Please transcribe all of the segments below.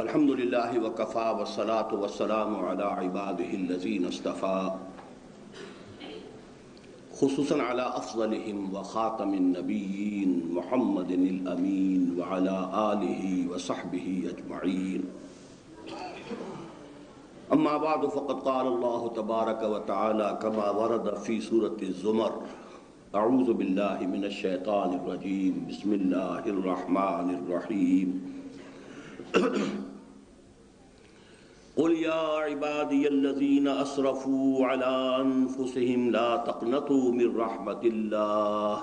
الحمد لله وكفى والصلاة والسلام على عباده الذين اصطفى خصوصا على أفضلهم وخاتم النبيين محمد الأمين وعلى آله وصحبه أجمعين. أما بعد فقد قال الله تبارك وتعالى كما ورد في سورة الزمر: أعوذ بالله من الشيطان الرجيم بسم الله الرحمن الرحيم. قل يا عبادي الذين أسرفوا على أنفسهم لا تقنطوا من رحمة الله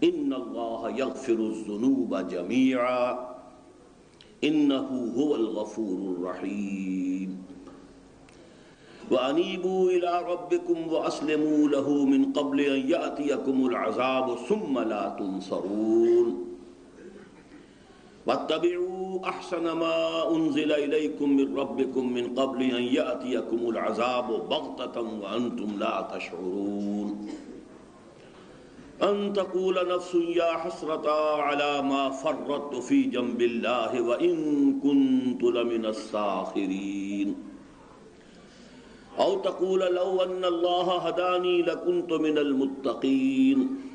إن الله يغفر الذنوب جميعا إنه هو الغفور الرحيم. وأنيبوا إلى ربكم وأسلموا له من قبل أن يأتيكم العذاب ثم لا تنصرون. واتبعوا أحسن ما أنزل إليكم من ربكم من قبل أن يأتيكم العذاب بغتة وأنتم لا تشعرون. أن تقول نفس يا حسرة على ما فرطت في جنب الله وإن كنت لمن الساخرين. أو تقول لو أن الله هداني لكنت من المتقين.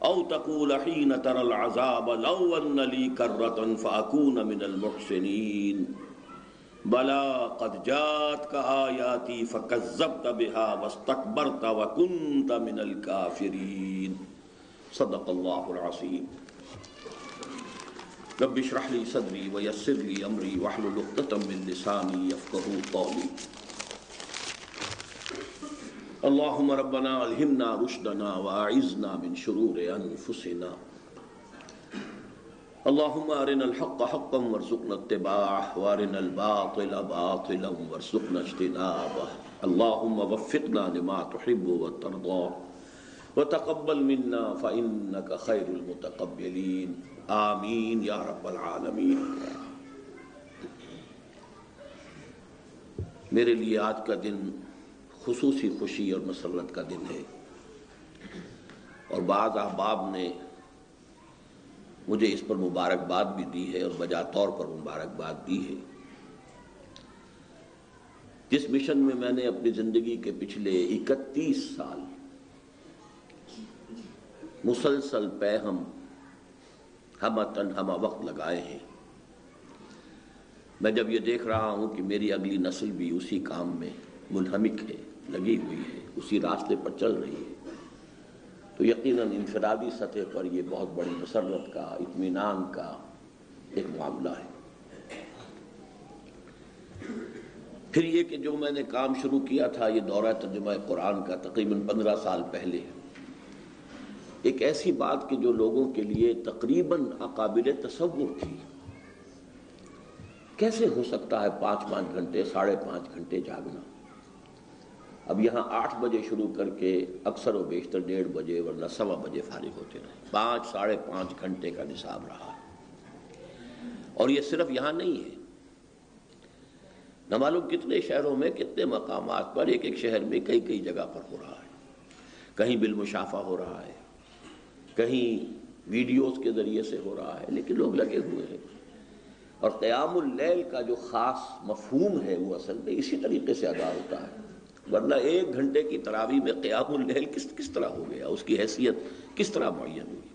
أو تقول حين ترى العذاب لو أن لي كرة فأكون من المحسنين. بلى قد جاءتك آياتي فكذبت بها واستكبرت وكنت من الكافرين. صدق الله العظيم. رب اشرح لي صدري ويسر لي أمري واحلل عقدة من لساني يفقهوا قولي. اللهم ربنا الہمنا رشدنا واعذنا من شرور انفسنا. اللهم ارنا الحق حقا وارزقنا اتباعه وارنا الباطل باطلا وارزقنا اجتنابه. اللهم وفقنا لما تحب وترضى وتقبل منا فإنك خير المتقبلين. آمین یا رب العالمین. میرے لیے آج کا دن خصوصی خوشی اور مسرت کا دن ہے، اور بعض احباب نے مجھے اس پر مبارکباد بھی دی ہے اور بجا طور پر مبارکباد دی ہے. جس مشن میں میں نے اپنی زندگی کے پچھلے 31 سال مسلسل پیہم ہمہ وقت لگائے ہیں، میں جب یہ دیکھ رہا ہوں کہ میری اگلی نسل بھی اسی کام میں منہمک ہے، لگی ہوئی ہے، اسی راستے پر چل رہی ہے، تو یقیناً انفرادی سطح پر یہ بہت بڑی مسرت کا، اطمینان کا ایک معاملہ ہے. پھر یہ کہ جو میں نے کام شروع کیا تھا یہ دورہ ترجمہ قرآن کا تقریباً 15 سال پہلے، ایک ایسی بات کہ جو لوگوں کے لیے تقریباً ناقابل تصور تھی. کیسے ہو سکتا ہے 5 گھنٹے 5.5 گھنٹے جاگنا؟ اب یہاں 8 بجے شروع کر کے اکثر و بیشتر 1:30 بجے ورنہ 1:15 بجے فارغ ہوتے رہے. 5-5.5 گھنٹے کا نصاب رہا. اور یہ صرف یہاں نہیں ہے، نہ معلوم کتنے شہروں میں کتنے مقامات پر ایک شہر میں کئی جگہ پر ہو رہا ہے. کہیں بالمشافہ ہو رہا ہے، کہیں ویڈیوز کے ذریعے سے ہو رہا ہے، لیکن لوگ لگے ہوئے ہیں. اور قیام اللیل کا جو خاص مفہوم ہے وہ اصل میں اسی طریقے سے ادا ہوتا ہے، ورنہ 1 گھنٹے کی تراویح میں قیام اللیل کس طرح ہو گیا، اس کی حیثیت کس طرح معین ہوئی.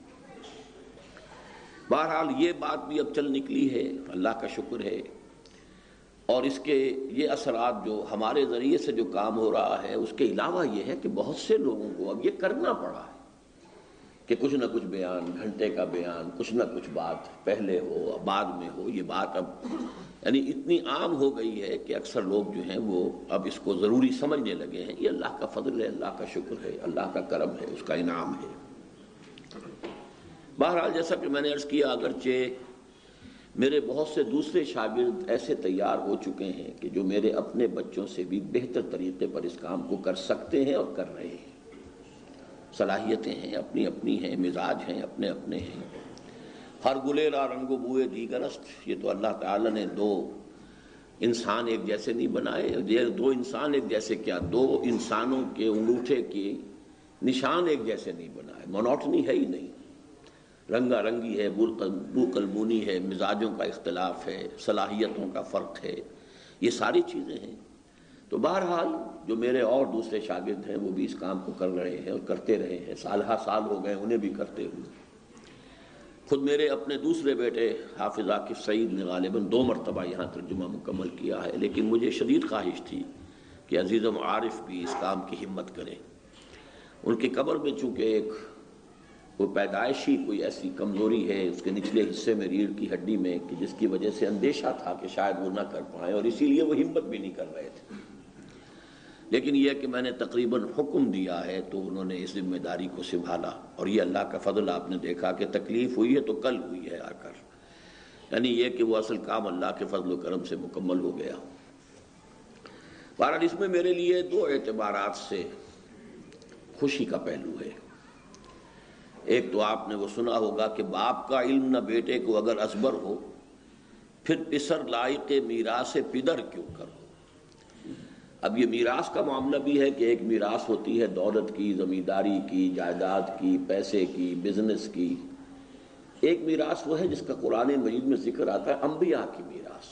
بہرحال یہ بات بھی اب چل نکلی ہے، اللہ کا شکر ہے. اور اس کے یہ اثرات جو ہمارے ذریعے سے جو کام ہو رہا ہے اس کے علاوہ یہ ہے کہ بہت سے لوگوں کو اب یہ کرنا پڑا ہے کہ کچھ نہ کچھ بیان، گھنٹے کا بیان، کچھ نہ کچھ بات پہلے ہو بعد میں ہو. یہ بات اب یعنی اتنی عام ہو گئی ہے کہ اکثر لوگ جو ہیں وہ اب اس کو ضروری سمجھنے لگے ہیں. یہ اللہ کا فضل ہے، اللہ کا شکر ہے، اللہ کا کرم ہے، اس کا انعام ہے. بہرحال جیسا کہ میں نے عرض کیا، اگرچہ میرے بہت سے دوسرے شاگرد ایسے تیار ہو چکے ہیں کہ جو میرے اپنے بچوں سے بھی بہتر طریقے پر اس کام کو کر سکتے ہیں اور کر رہے ہیں. صلاحیتیں ہیں، اپنی اپنی ہیں، مزاج ہیں، اپنے اپنے ہیں. ہر گلے را رنگ و بوئے دیگر است. یہ تو اللہ تعالیٰ نے 2 انسان ایک جیسے نہیں بنائے. 2 انسان ایک جیسے کیا، 2 انسانوں کے انگوٹھے کے نشان ایک جیسے نہیں بنائے. مونوٹنی ہے ہی نہیں. رنگا رنگی ہے، بو قلمونی ہے، مزاجوں کا اختلاف ہے، صلاحیتوں کا فرق ہے، یہ ساری چیزیں ہیں۔ تو بہرحال جو میرے اور دوسرے شاگرد ہیں وہ بھی اس کام کو کر رہے ہیں اور کرتے رہے ہیں، سالہ سال ہو گئے انہیں بھی کرتے ہوئے۔ خود میرے اپنے دوسرے بیٹے حافظ عاکف سعید نے غالباً 2 مرتبہ یہاں ترجمہ مکمل کیا ہے، لیکن مجھے شدید خواہش تھی کہ عزیزم عارف بھی اس کام کی ہمت کریں۔ ان کی قبر میں چونکہ ایک وہ پیدائشی کوئی ایسی کمزوری ہے اس کے نچلے حصے میں ریڑھ کی ہڈی میں کہ جس کی وجہ سے اندیشہ تھا کہ شاید وہ نہ کر پائیں، اور اسی لیے وہ ہمت بھی نہیں کر رہے تھے۔ لیکن یہ کہ میں نے تقریباً حکم دیا ہے تو انہوں نے اس ذمہ داری کو سنبھالا، اور یہ اللہ کا فضل، آپ نے دیکھا کہ تکلیف ہوئی ہے تو کل ہوئی ہے آ کر، یعنی یہ کہ وہ اصل کام اللہ کے فضل و کرم سے مکمل ہو گیا۔ بہرحال اس میں میرے لیے 2 اعتبارات سے خوشی کا پہلو ہے۔ ایک تو آپ نے وہ سنا ہوگا کہ باپ کا علم نہ بیٹے کو اگر ازبر ہو، پھر پسر لائق میراث پدر کیوں کرو۔ اب یہ میراث کا معاملہ بھی ہے کہ ایک میراث ہوتی ہے دولت کی، زمینداری کی، جائیداد کی، پیسے کی، بزنس کی۔ ایک میراث وہ ہے جس کا قرآن مجید میں ذکر آتا ہے، انبیاء کی میراث۔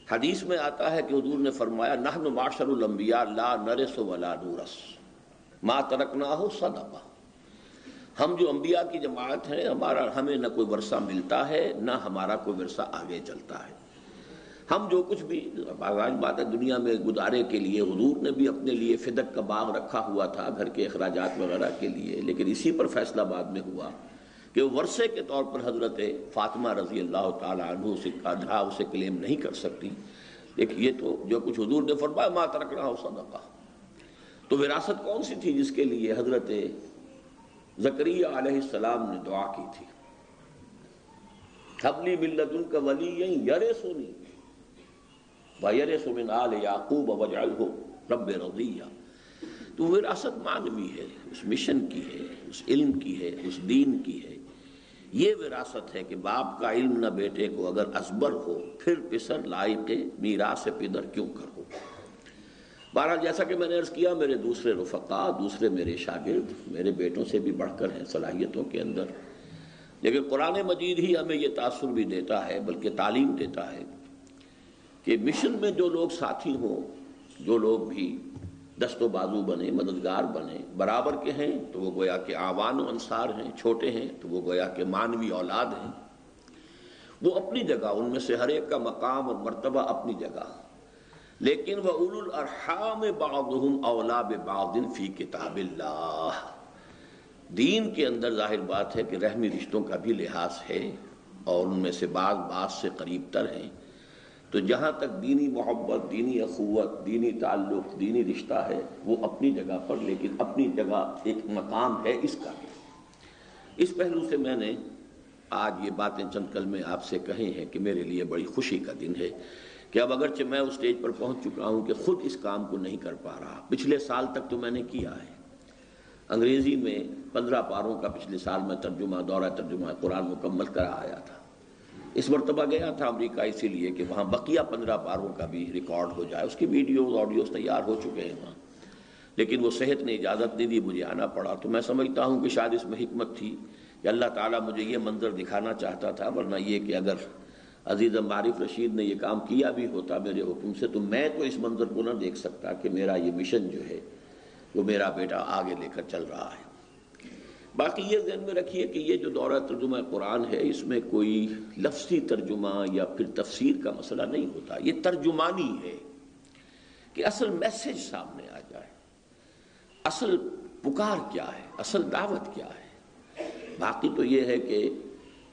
حدیث میں آتا ہے کہ حضور نے فرمایا نحن معاشر الانبیاء لا نرث ولا نورث ما ترکناہ صدقہ۔ ہم جو انبیاء کی جماعت ہیں، ہمیں نہ کوئی ورثہ ملتا ہے نہ ہمارا کوئی ورثہ آگے چلتا ہے۔ ہم جو کچھ بھی آج بات ہے دنیا میں گزارے کے لیے، حضور نے بھی اپنے لیے فدق کا باغ رکھا ہوا تھا گھر کے اخراجات وغیرہ کے لیے، لیکن اسی پر فیصلہ بعد میں ہوا کہ وہ ورثے کے طور پر حضرت فاطمہ رضی اللہ تعالی عنہ سے قادرہ اسے کلیم نہیں کر سکتی۔ لیکن یہ تو جو کچھ حضور نے فرمایا ما ترکنا صدقہ۔ تو وراثت کون سی تھی جس کے لیے حضرت زکریا علیہ السلام نے دعا کی تھی؟ حب لی من لدنک ولییا یرثنی ویرث من آل یعقوب واجعلہ رب رضیہ۔ تو وراثت معنوی ہے، اس مشن کی ہے، اس علم کی ہے، اس دین کی ہے۔ یہ وراثت ہے کہ باپ کا علم نہ بیٹے کو اگر ازبر ہو، پھر پسر لائق میراث پدر کیوں کرو۔ بہرحال جیسا کہ میں نے عرض کیا، میرے دوسرے رفقا، دوسرے میرے شاگرد میرے بیٹوں سے بھی بڑھ کر ہیں صلاحیتوں کے اندر، لیکن قرآن مجید ہی ہمیں یہ تاثر بھی دیتا ہے، بلکہ تعلیم دیتا ہے کہ مشن میں جو لوگ ساتھی ہوں، جو لوگ بھی دست و بازو بنے، مددگار بنے، برابر کے ہیں تو وہ گویا کہ آوان و انصار ہیں، چھوٹے ہیں تو وہ گویا کہ مانوی اولاد ہیں۔ وہ اپنی جگہ، ان میں سے ہر ایک کا مقام اور مرتبہ اپنی جگہ، لیکن وَأُولُو الْأَرْحَامِ بَعْضُهُمْ أَوْلَىٰ بِبَعْضٍ فِي کتاب اللہ۔ دین کے اندر ظاہر بات ہے کہ رحمی رشتوں کا بھی لحاظ ہے، اور ان میں سے بعض سے قریب تر ہیں۔ تو جہاں تک دینی محبت، دینی اخوت، دینی تعلق، دینی رشتہ ہے وہ اپنی جگہ پر، لیکن اپنی جگہ ایک مقام ہے اس کا بھی۔ اس پہلو سے میں نے آج یہ باتیں چند کلمے آپ سے کہے ہیں کہ میرے لیے بڑی خوشی کا دن ہے کہ اب اگرچہ میں اس سٹیج پر پہنچ چکا ہوں کہ خود اس کام کو نہیں کر پا رہا، پچھلے سال تک تو میں نے کیا ہے۔ انگریزی میں 15 پاروں کا پچھلے سال میں ترجمہ، دورہ ترجمہ قرآن مکمل کرا آیا تھا۔ اس مرتبہ گیا تھا امریکہ اسی لیے کہ وہاں بقیہ 15 پاروں کا بھی ریکارڈ ہو جائے، اس کی ویڈیوز آڈیوز تیار ہو چکے ہیں وہاں، لیکن وہ صحت نے اجازت نہیں دی، مجھے آنا پڑا۔ تو میں سمجھتا ہوں کہ شاید اس میں حکمت تھی کہ اللہ تعالیٰ مجھے یہ منظر دکھانا چاہتا تھا، ورنہ یہ کہ اگر عزیز عارف رشید نے یہ کام کیا بھی ہوتا میرے حکم سے تو میں تو اس منظر کو نہ دیکھ سکتا کہ میرا یہ مشن جو ہے وہ میرا بیٹا آگے لے کر چل رہا ہے۔ باقی یہ ذہن میں رکھیے کہ یہ جو دورہ ترجمہ قرآن ہے اس میں کوئی لفظی ترجمہ یا پھر تفسیر کا مسئلہ نہیں ہوتا، یہ ترجمانی ہے کہ اصل میسج سامنے آ جائے، اصل پکار کیا ہے، اصل دعوت کیا ہے۔ باقی تو یہ ہے کہ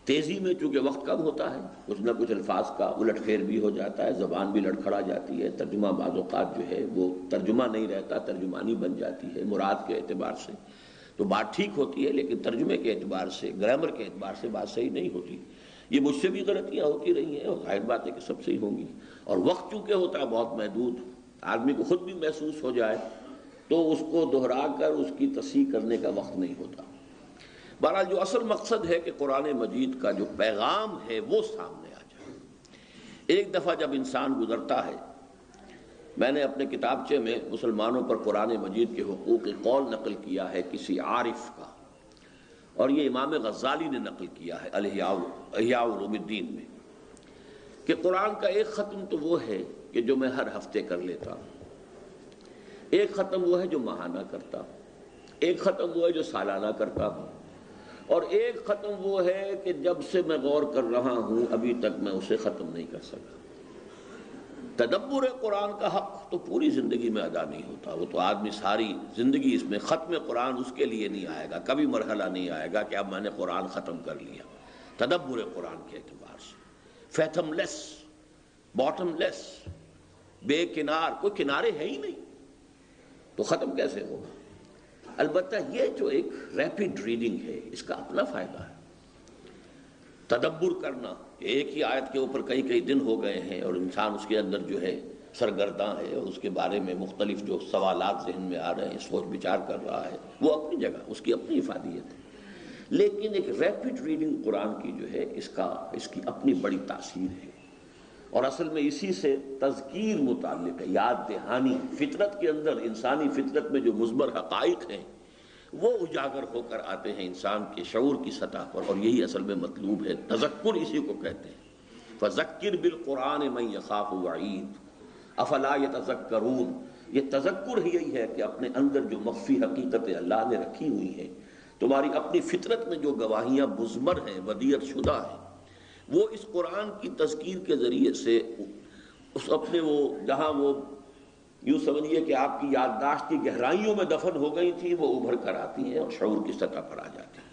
تیزی میں چونکہ وقت کم ہوتا ہے، کچھ نہ کچھ الفاظ کا الٹ پھیر بھی ہو جاتا ہے، زبان بھی لڑکھڑا جاتی ہے، ترجمہ بعض اوقات جو ہے وہ ترجمہ نہیں رہتا، ترجمانی بن جاتی ہے۔ مراد کے اعتبار سے تو بات ٹھیک ہوتی ہے، لیکن ترجمے کے اعتبار سے، گرامر کے اعتبار سے بات صحیح نہیں ہوتی۔ یہ مجھ سے بھی غلطیاں ہوتی رہی ہیں، اور ظاہر بات ہے کہ سب سے ہی ہوں گی، اور وقت چونکہ ہوتا ہے بہت محدود، آدمی کو خود بھی محسوس ہو جائے تو اس کو دہرا کر اس کی تصحیح کرنے کا وقت نہیں ہوتا۔ بہرحال جو اصل مقصد ہے کہ قرآن مجید کا جو پیغام ہے وہ سامنے آ جائے۔ ایک دفعہ جب انسان گزرتا ہے، میں نے اپنے کتابچے میں مسلمانوں پر قرآن مجید کے حقوق قول نقل کیا ہے کسی عارف کا، اور یہ امام غزالی نے نقل کیا ہے احیاء علوم الدین میں، کہ قرآن کا ایک ختم تو وہ ہے کہ جو میں ہر ہفتے کر لیتا ہوں، ایک ختم وہ ہے جو ماہانہ کرتا ہوں، ایک ختم وہ ہے جو سالانہ کرتا ہوں، اور ایک ختم وہ ہے کہ جب سے میں غور کر رہا ہوں ابھی تک میں اسے ختم نہیں کر سکا۔ تدبر قرآن کا حق تو پوری زندگی میں ادا نہیں ہوتا، وہ تو آدمی ساری زندگی اس میں، ختم قرآن اس کے لیے نہیں آئے گا، کبھی مرحلہ نہیں آئے گا کہ اب میں نے قرآن ختم کر لیا۔ تدبر قرآن کے اعتبار سے فیتھم لیس، باٹم لیس، بے کنار، کوئی کنارے ہے ہی نہیں، تو ختم کیسے ہوگا؟ البتہ یہ جو ایک ریپڈ ریڈنگ ہے اس کا اپنا فائدہ ہے، تدبر کرنا، ایک ہی آیت کے اوپر کئی کئی دن ہو گئے ہیں اور انسان اس کے اندر جو ہے سرگرداں ہے اور اس کے بارے میں مختلف جو سوالات ذہن میں آ رہے ہیں سوچ بچار کر رہا ہے، وہ اپنی جگہ، اس کی اپنی افادیت ہے، لیکن ایک ریپڈ ریڈنگ قرآن کی جو ہے اس کی اپنی بڑی تاثیر ہے، اور اصل میں اسی سے تذکیر متعلق ہے، یاد دہانی، فطرت کے اندر، انسانی فطرت میں جو مضمر حقائق ہیں وہ اجاگر ہو کر آتے ہیں انسان کے شعور کی سطح پر، اور یہی اصل میں مطلوب ہے، تذکر اسی کو کہتے ہیں۔ فذکر بالقرآن من یخاف وعید افلا یتذکرون، یہ تذکر ہی یہی ہے کہ اپنے اندر جو مخفی حقیقتیں اللہ نے رکھی ہوئی ہیں، تمہاری اپنی فطرت میں جو گواہیاں مضمر ہیں، ودیعت شدہ ہیں، وہ اس قرآن کی تذکیر کے ذریعے سے اس اپنے وہ جہاں وہ یوں سمجھیے کہ آپ کی یادداشت کی گہرائیوں میں دفن ہو گئی تھی، وہ ابھر کر آتی ہیں اور شعور کی سطح پر آ جاتی ہیں۔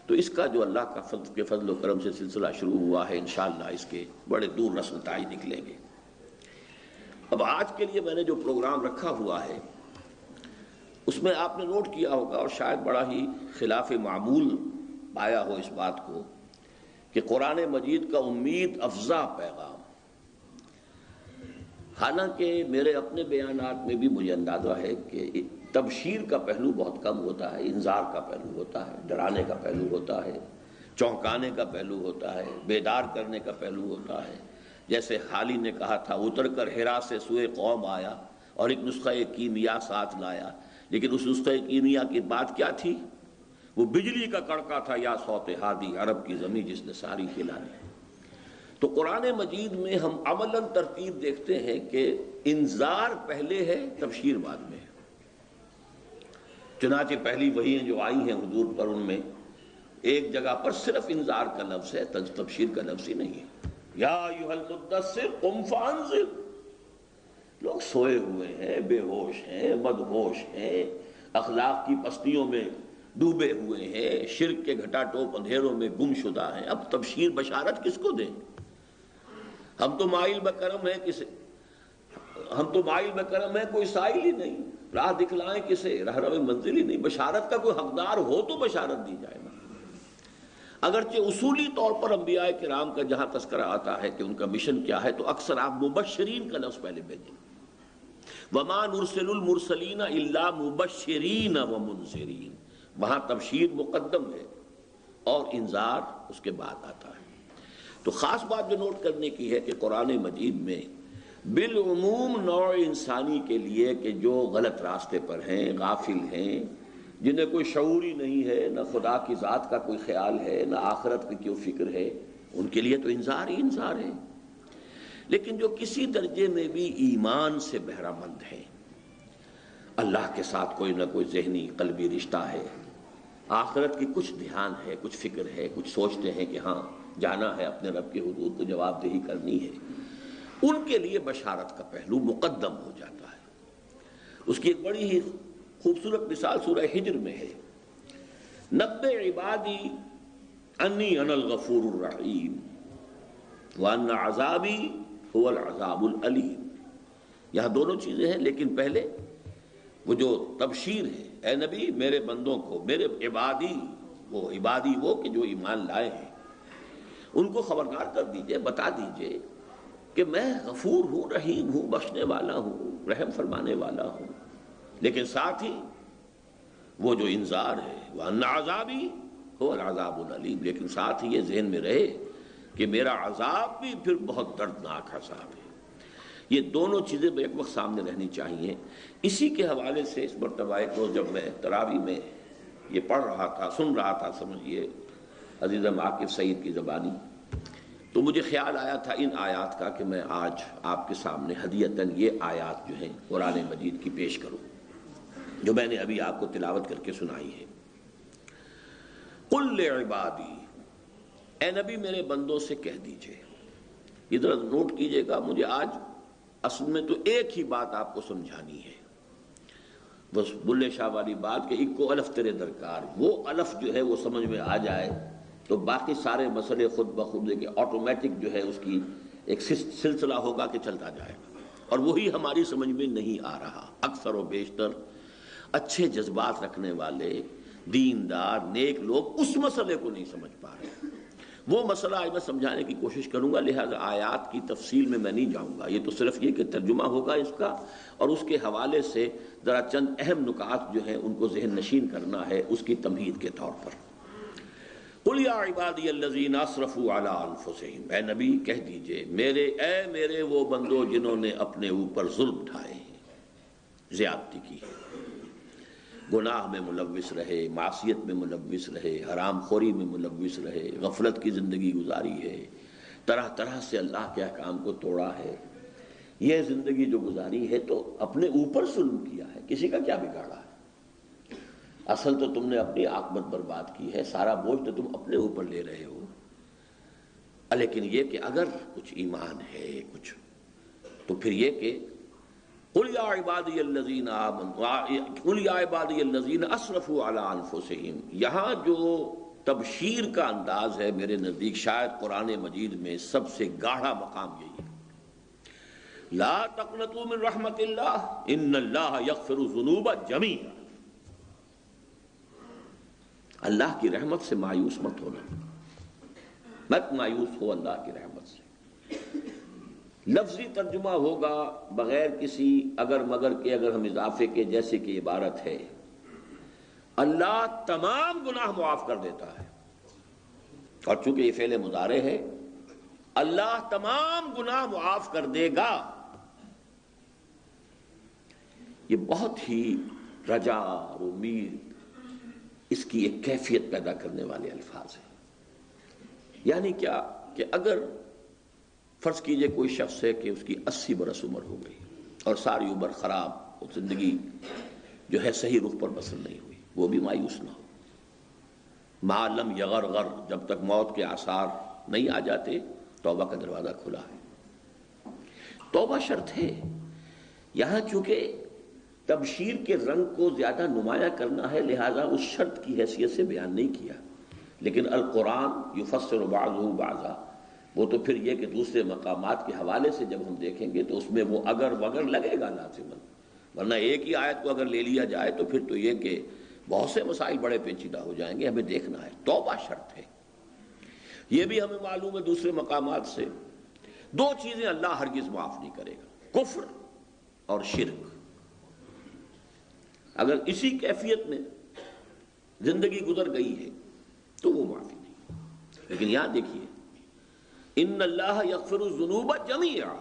تو اس کا جو اللہ کا فضل و کرم سے سلسلہ شروع ہوا ہے، انشاءاللہ اس کے بڑے دور رس نتائج نکلیں گے۔ اب آج کے لیے میں نے جو پروگرام رکھا ہوا ہے اس میں آپ نے نوٹ کیا ہوگا اور شاید بڑا ہی خلاف معمول پایا ہو اس بات کو کہ قرآن مجید کا امید افزا پیغام، حالانکہ میرے اپنے بیانات میں بھی مجھے اندازہ ہے کہ تبشیر کا پہلو بہت کم ہوتا ہے، انذار کا پہلو ہوتا ہے، ڈرانے کا پہلو ہوتا ہے، چونکانے کا پہلو ہوتا ہے، بیدار کرنے کا پہلو ہوتا ہے۔ جیسے حالی نے کہا تھا، اتر کر حرا سے سوئے قوم آیا اور ایک نسخہ کیمیا ساتھ لایا، لیکن اس نسخہ کیمیا کی بات کیا تھی؟ وہ بجلی کا کڑکا تھا، یا صوت ہادی عرب کی زمین جس نے ساری ہلانی۔ تو قرآن مجید میں ہم عملاً ترتیب دیکھتے ہیں کہ انذار پہلے ہے، تبشیر بعد میں ہے۔ چنانچہ پہلی وحییں جو آئی ہیں حضور پر، ان میں ایک جگہ پر صرف انذار کا لفظ ہے، تبشیر کا لفظ ہی نہیں ہے۔ یا ایھا المدثر قم فانذر، لوگ سوئے ہوئے ہیں، بے ہوش ہیں، مدہوش ہیں، اخلاق کی پستیوں میں ڈوبے ہوئے ہیں، شرک کے گھٹا ٹوپ اندھیروں میں گم شدہ ہیں، اب تبشیر بشارت کس کو دیں؟ ہم تو مائل بکرم ہیں کوئی سائل ہی نہیں، راہ دکھلائیں کسے، رہنما منزل ہی نہیں، بشارت کا کوئی حقدار ہو تو بشارت دی جائے نا۔ اگرچہ اصولی طور پر انبیاء کرام کا جہاں تذکرہ آتا ہے کہ ان کا مشن کیا ہے، تو اکثر آپ مبشرین کا لفظ پہلے بھیجیں، وَمَا نُرْسِلُ الْمُرْسَلِينَ إِلَّا مُبَشِّرِينَ وَمُنذِرِينَ، وہاں تبشیر مقدم ہے اور انذار اس کے بعد آتا ہے۔ تو خاص بات جو نوٹ کرنے کی ہے کہ قرآن مجید میں بالعموم نوع انسانی کے لیے کہ جو غلط راستے پر ہیں، غافل ہیں، جنہیں کوئی شعور ہی نہیں ہے، نہ خدا کی ذات کا کوئی خیال ہے، نہ آخرت کی کوئی فکر ہے، ان کے لیے تو انذار ہی انذار ہے۔ لیکن جو کسی درجے میں بھی ایمان سے بہرہ مند ہیں، اللہ کے ساتھ کوئی نہ کوئی ذہنی قلبی رشتہ ہے، آخرت کی کچھ دھیان ہے، کچھ فکر ہے، کچھ سوچتے ہیں کہ ہاں جانا ہے اپنے رب کے حضور کو جواب دہی کرنی ہے، ان کے لیے بشارت کا پہلو مقدم ہو جاتا ہے۔ اس کی ایک بڑی ہی خوبصورت مثال سورہ ہجر میں ہے، نبئ عبادی انی انا الغفور الرحیم وان عذابی هو العذاب العلیم۔ یہاں دونوں چیزیں ہیں، لیکن پہلے وہ جو تبشیر ہے، اے نبی میرے بندوں کو، میرے عبادی وہ کہ جو ایمان لائے ہیں، ان کو خبردار کر دیجئے، بتا دیجئے کہ میں غفور ہوں، رحیم ہوں، بخشنے والا ہوں، رحم فرمانے والا ہوں، لیکن ساتھ ہی وہ جو انذار ہے وَأَنَّ عَذَابِي هُوَ الْعَذَابُ الْعَلِيمُ، لیکن ساتھ ہی یہ ذہن میں رہے کہ میرا عذاب بھی پھر بہت دردناک عذاب ہے۔ یہ دونوں چیزیں ایک وقت سامنے رہنی چاہیے۔ اسی کے حوالے سے اس مرتبہ ایک روز جب میں تراویح میں یہ پڑھ رہا تھا، سن رہا تھا، سمجھیے عزیزم عاقب سعید کی زبانی، تو مجھے خیال آیا تھا ان آیات کا کہ میں آج آپ کے سامنے ہدیتاً یہ آیات جو ہیں قرآن مجید کی پیش کروں جو میں نے ابھی آپ کو تلاوت کر کے سنائی ہے۔ قل لعبادی، اے نبی میرے بندوں سے کہہ دیجئے، ادھر نوٹ کیجئے گا، مجھے آج اصل میں تو ایک ہی بات آپ کو سمجھانی ہے، بس بلے شاہ والی بات کہ اکو الف تیرے درکار، وہ الف جو ہے وہ سمجھ میں آ جائے تو باقی سارے مسئلے خود بخود کہ آٹومیٹک جو ہے اس کی ایک سلسلہ ہوگا کہ چلتا جائے گا، اور وہی ہماری سمجھ میں نہیں آ رہا۔ اکثر و بیشتر اچھے جذبات رکھنے والے دیندار نیک لوگ اس مسئلے کو نہیں سمجھ پا رہے، وہ مسئلہ آج میں سمجھانے کی کوشش کروں گا، لہذا آیات کی تفصیل میں نہیں جاؤں گا، یہ تو صرف یہ کہ ترجمہ ہوگا اس کا، اور اس کے حوالے سے ذرا چند اہم نکات جو ہیں ان کو ذہن نشین کرنا ہے اس کی تمہید کے طور پر۔ قل یا عبادی الذین اسرفوا علی انفسہم، اے نبی کہہ دیجئے میرے وہ بندو جنہوں نے اپنے اوپر ظلم اٹھائے ہیں، زیادتی کی ہے، گناہ میں ملوث رہے، معصیت میں ملوث رہے، حرام خوری میں ملوث رہے، غفلت کی زندگی گزاری ہے، طرح طرح سے اللہ کے احکام کو توڑا ہے، یہ زندگی جو گزاری ہے تو اپنے اوپر ظلم کیا ہے، کسی کا کیا بگاڑا ہے؟ اصل تو تم نے اپنی عاقبت برباد کی ہے، سارا بوجھ تو تم اپنے اوپر لے رہے ہو، لیکن یہ کہ اگر کچھ ایمان ہے کچھ تو پھر یہ کہ قل یا عبادی الذین آمنوا، قل یا عبادی الذین اسرفوا علی انفسہم، یہاں جو تبشیر کا انداز ہے میرے نزدیک شاید قرآن مجید میں سب سے گاڑھا مقام یہی ہے، لا تقنطوا من رحمت اللہ ان اللہ یغفر الذنوب جمیعا، اللہ کی رحمت سے مایوس مت ہونا، مت مایوس ہو اللہ کی رحمت سے۔ لفظی ترجمہ ہوگا بغیر کسی اگر مگر کے، اگر ہم اضافے کے، جیسے کہ عبارت ہے اللہ تمام گناہ معاف کر دیتا ہے، اور چونکہ یہ فعل مضارع ہے اللہ تمام گناہ معاف کر دے گا، یہ بہت ہی رجا اور امید اس کی ایک کیفیت پیدا کرنے والے الفاظ ہیں۔ یعنی کیا کہ اگر فرض کیجئے کوئی شخص ہے کہ اس کی 80 برس عمر ہو گئی اور ساری عمر خراب، زندگی جو ہے صحیح رخ پر بسر نہیں ہوئی، وہ بھی مایوس نہ ہو، ما لم یغرغر، جب تک موت کے آثار نہیں آ جاتے توبہ کا دروازہ کھلا ہے، توبہ شرط ہے۔ یہاں چونکہ تبشیر کے رنگ کو زیادہ نمایاں کرنا ہے لہذا اس شرط کی حیثیت سے بیان نہیں کیا، لیکن القرآن یفسر بعضہ بعضا، وہ تو پھر یہ کہ دوسرے مقامات کے حوالے سے جب ہم دیکھیں گے تو اس میں وہ اگر وگر لگے گا لازماً، ورنہ ایک ہی آیت کو اگر لے لیا جائے تو پھر تو یہ کہ بہت سے مسائل بڑے پیچیدہ ہو جائیں گے، ہمیں دیکھنا ہے توبہ شرط ہے۔ یہ بھی ہمیں معلوم ہے دوسرے مقامات سے، دو چیزیں اللہ ہرگز معاف نہیں کرے گا، کفر اور شرک، اگر اسی کیفیت میں زندگی گزر گئی ہے تو وہ معافی نہیں۔ لیکن یہاں دیکھیے ان اللہ یغفر الذنوب جمیعا،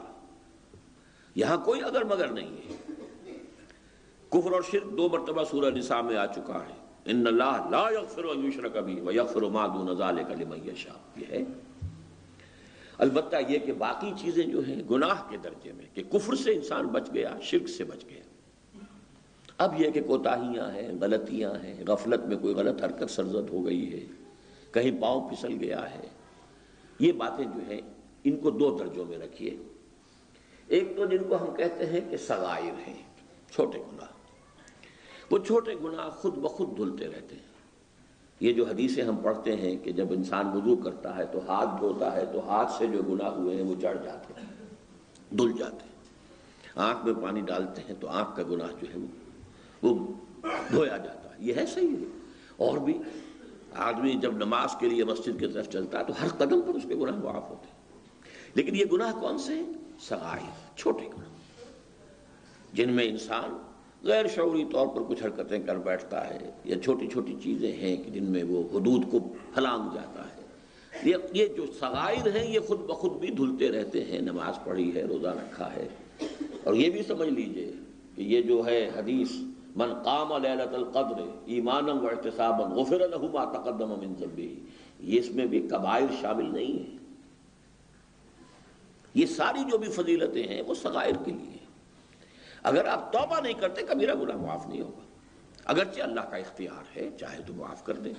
یہاں کوئی اگر مگر نہیں ہے، کفر اور شرک 2 مرتبہ سورہ نساء میں آ چکا ہے، ان اللہ لا یغفر ان یشرک بہ ویغفر ما دون ذلک لمن یشاء، یہ ہے۔ البتہ یہ کہ باقی چیزیں جو ہیں گناہ کے درجے میں، کہ کفر سے انسان بچ گیا، شرک سے بچ گیا، اب یہ کہ کوتاہیاں ہیں، غلطیاں ہیں، غفلت میں کوئی غلط حرکت سرزد ہو گئی ہے، کہیں پاؤں پھسل گیا ہے، یہ باتیں جو ہیں ان کو 2 درجوں میں رکھیے۔ ایک تو جن کو ہم کہتے ہیں کہ صغائر ہیں، چھوٹے گناہ، وہ چھوٹے گناہ خود بخود دھلتے رہتے ہیں۔ یہ جو حدیثیں ہم پڑھتے ہیں کہ جب انسان وضو کرتا ہے تو ہاتھ دھوتا ہے تو ہاتھ سے جو گناہ ہوئے ہیں وہ جڑ جاتے ہیں، دھل جاتے ہیں، آنکھ میں پانی ڈالتے ہیں تو آنکھ کا گناہ جو ہے وہ دھویا جاتا ہے، یہ ہے صحیح ہے۔ اور بھی آدمی جب نماز کے لیے مسجد کی طرف چلتا ہے تو ہر قدم پر اس کے گناہ معاف ہوتے ہیں، لیکن یہ گناہ کون سے ہیں؟ صغائر، چھوٹے گناہ، جن میں انسان غیر شعوری طور پر کچھ حرکتیں کر بیٹھتا ہے، یا چھوٹی چھوٹی چیزیں ہیں کہ جن میں وہ حدود کو پھلانگ جاتا ہے۔ یہ جو صغائر ہیں یہ خود بخود بھی دھلتے رہتے ہیں، نماز پڑھی ہے، روزہ رکھا ہے، اور یہ بھی سمجھ لیجئے کہ یہ جو ہے حدیث من قام لیلۃ القدر ایمانا واحتسابا غفر له ما تقدم من ذنبہ، یہ اس میں بھی کبائر شامل نہیں ہے. یہ ساری جو بھی فضیلتیں ہیں وہ صغائر کے لیے ہیں. اگر آپ توبہ نہیں کرتے کبیرہ گناہ معاف نہیں ہوگا، اگرچہ اللہ کا اختیار ہے، چاہے تو معاف کر دے.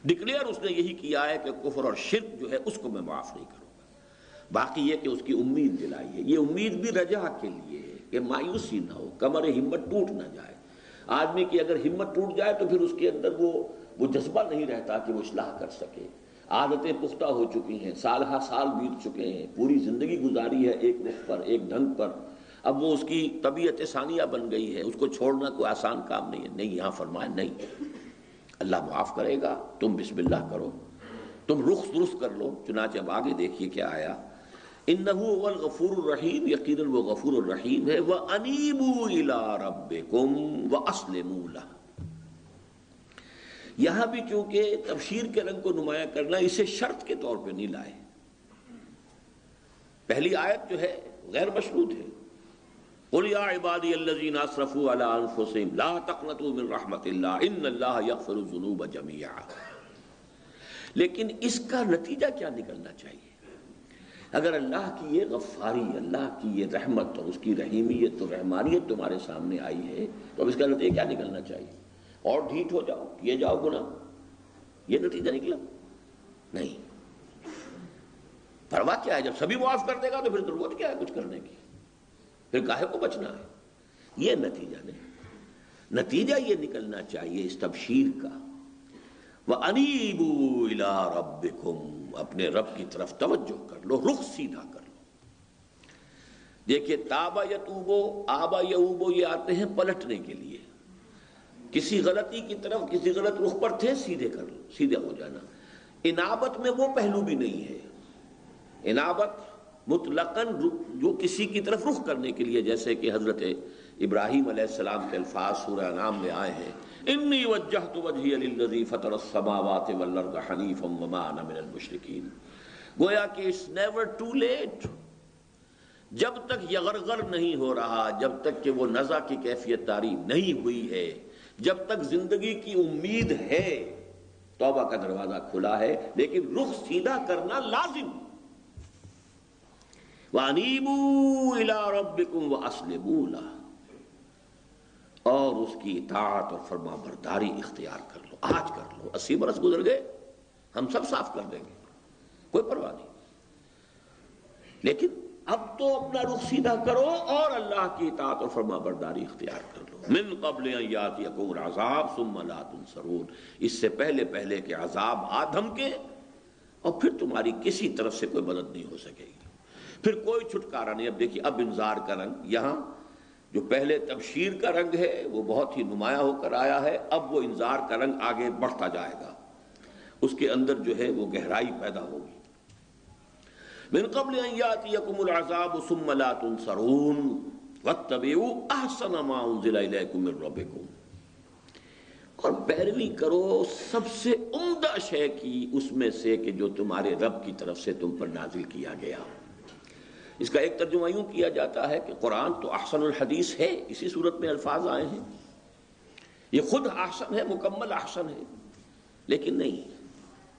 ڈکلیئر اس نے یہی کیا ہے کہ کفر اور شرک جو ہے اس کو میں معاف نہیں کروں گا. باقی یہ کہ اس کی امید دلائی ہے، یہ امید بھی رجا کے لیے ہے کہ مایوسی نہ ہو، کمر ہمت ٹوٹ نہ جائے. آدمی کی اگر ہمت ٹوٹ جائے تو پھر اس کے اندر وہ جذبہ نہیں رہتا کہ وہ اصلاح کر سکے. عادتیں پختہ ہو چکی ہیں، سال ہا سال بیت چکے ہیں، پوری زندگی گزاری ہے ایک رخ پر، ایک ڈھنگ پر. اب وہ اس کی طبیعت ثانیہ بن گئی ہے، اس کو چھوڑنا کوئی آسان کام نہیں ہے. نہیں، یہاں فرمایا نہیں، اللہ معاف کرے گا، تم بسم اللہ کرو، تم رخ درست کر لو. چنانچہ اب آگے دیکھیے کیا آیا، انہ هو الغفور الرحیم، یقیناً وہ غفور الرحیم ہے. وَأَنِيبُوا إِلَىٰ رَبِّكُمْ وَأَسْلِمُوا لَهُ. یہاں بھی چونکہ تبشیر کے رنگ کو نمایاں کرنا اسے شرط کے طور پہ نہیں لائے. پہلی آیت جو ہے غیر مشروط ہے، قُلْ يَا عِبَادِيَ الَّذِينَ أَسْرَفُوا عَلَىٰ أَنفُسِهِمْ لَا تَقْنَطُوا مِن رَحْمَةِ اللَّهِ إِنَّ اللَّهَ يَغْفِرُ الذُّنُوبَ جَمِيعًا. لیکن اس کا نتیجہ کیا نکلنا چاہیے؟ اگر اللہ کی یہ غفاری، اللہ کی یہ رحمت اور اس کی رحیمیت اور رحمانیت تمہارے سامنے آئی ہے تو اب اس کا نتیجہ کیا نکلنا چاہیے؟ اور ڈھیٹ ہو جاؤ، کیے جاؤ گناہ، یہ نتیجہ نکلا؟ نہیں. پرواہ کیا ہے؟ جب سبھی معاف کر دے گا تو پھر ضرورت کیا ہے کچھ کرنے کی؟ پھر کاہے کو بچنا ہے؟ یہ نتیجہ نہیں. نتیجہ یہ نکلنا چاہیے اس تبشیر کا، وَأَنِيبُوا إِلَىٰ رَبِّكُمْ، اپنے رب کی طرف توجہ کر لو، رخ سیدھا کر لو. دیکھیے تابا یتوبو، آبا یعوبو، یہ آتے ہیں پلٹنے کے لیے. کسی غلطی کی طرف، کسی غلط رخ پر تھے، سیدھے کر لو، سیدھے ہو جانا. انابت میں وہ پہلو بھی نہیں ہے. انابت مطلقاً جو کسی کی طرف رخ کرنے کے لیے، جیسے کہ حضرت ابراہیم علیہ السلام کے الفاظ سورہ انعام میں آئے ہیں، انی وجہت وجہی للذی فطر السماوات والارض حنیفا وما انا من المشرکین. گویا کہ اٹس نیور ٹو لیٹ. جب تک یغرغر نہیں ہو رہا، جب تک کہ وہ نزع کی کیفیت طاری نہیں ہوئی ہے، جب تک زندگی کی امید ہے، توبہ کا دروازہ کھلا ہے، لیکن رخ سیدھا کرنا لازم. وَأَنِيبُوا إِلَىٰ رَبِّكُمْ وَأَسْلِمُوا لَهُ، اور اس کی اطاعت اور فرما برداری اختیار کر لو. آج کر لو، 80 برس گزر گئے، ہم سب صاف کر دیں گے، کوئی پرواہ نہیں. لیکن اب تو اپنا رخ سیدھا کرو اور اللہ کی اطاعت اور فرما برداری اختیار کر لو. من قبل ان یاتیکم العذاب ثم لا تنصرون، اس سے پہلے کہ عذاب آ دھمکے اور پھر تمہاری کسی طرف سے کوئی مدد نہیں ہو سکے گی، پھر کوئی چھٹکارا نہیں. اب دیکھیے، اب انذار کا رنگ، یہاں جو پہلے تبشیر کا رنگ ہے وہ بہت ہی نمایاں ہو کر آیا ہے، اب وہ انذار کا رنگ آگے بڑھتا جائے گا، اس کے اندر جو ہے وہ گہرائی پیدا ہوگی. من قبل ان یاتیکم العذاب ثم لا تنصرون واتبعوا احسن ما انزل الیکم من ربکم، اور پیروی کرو سب سے عمدہ شے کی اس میں سے کہ جو تمہارے رب کی طرف سے تم پر نازل کیا گیا. اس کا ایک ترجمہ یوں کیا جاتا ہے کہ قرآن تو احسن الحدیث ہے، اسی صورت میں الفاظ آئے ہیں، یہ خود احسن ہے، مکمل احسن ہے. لیکن نہیں،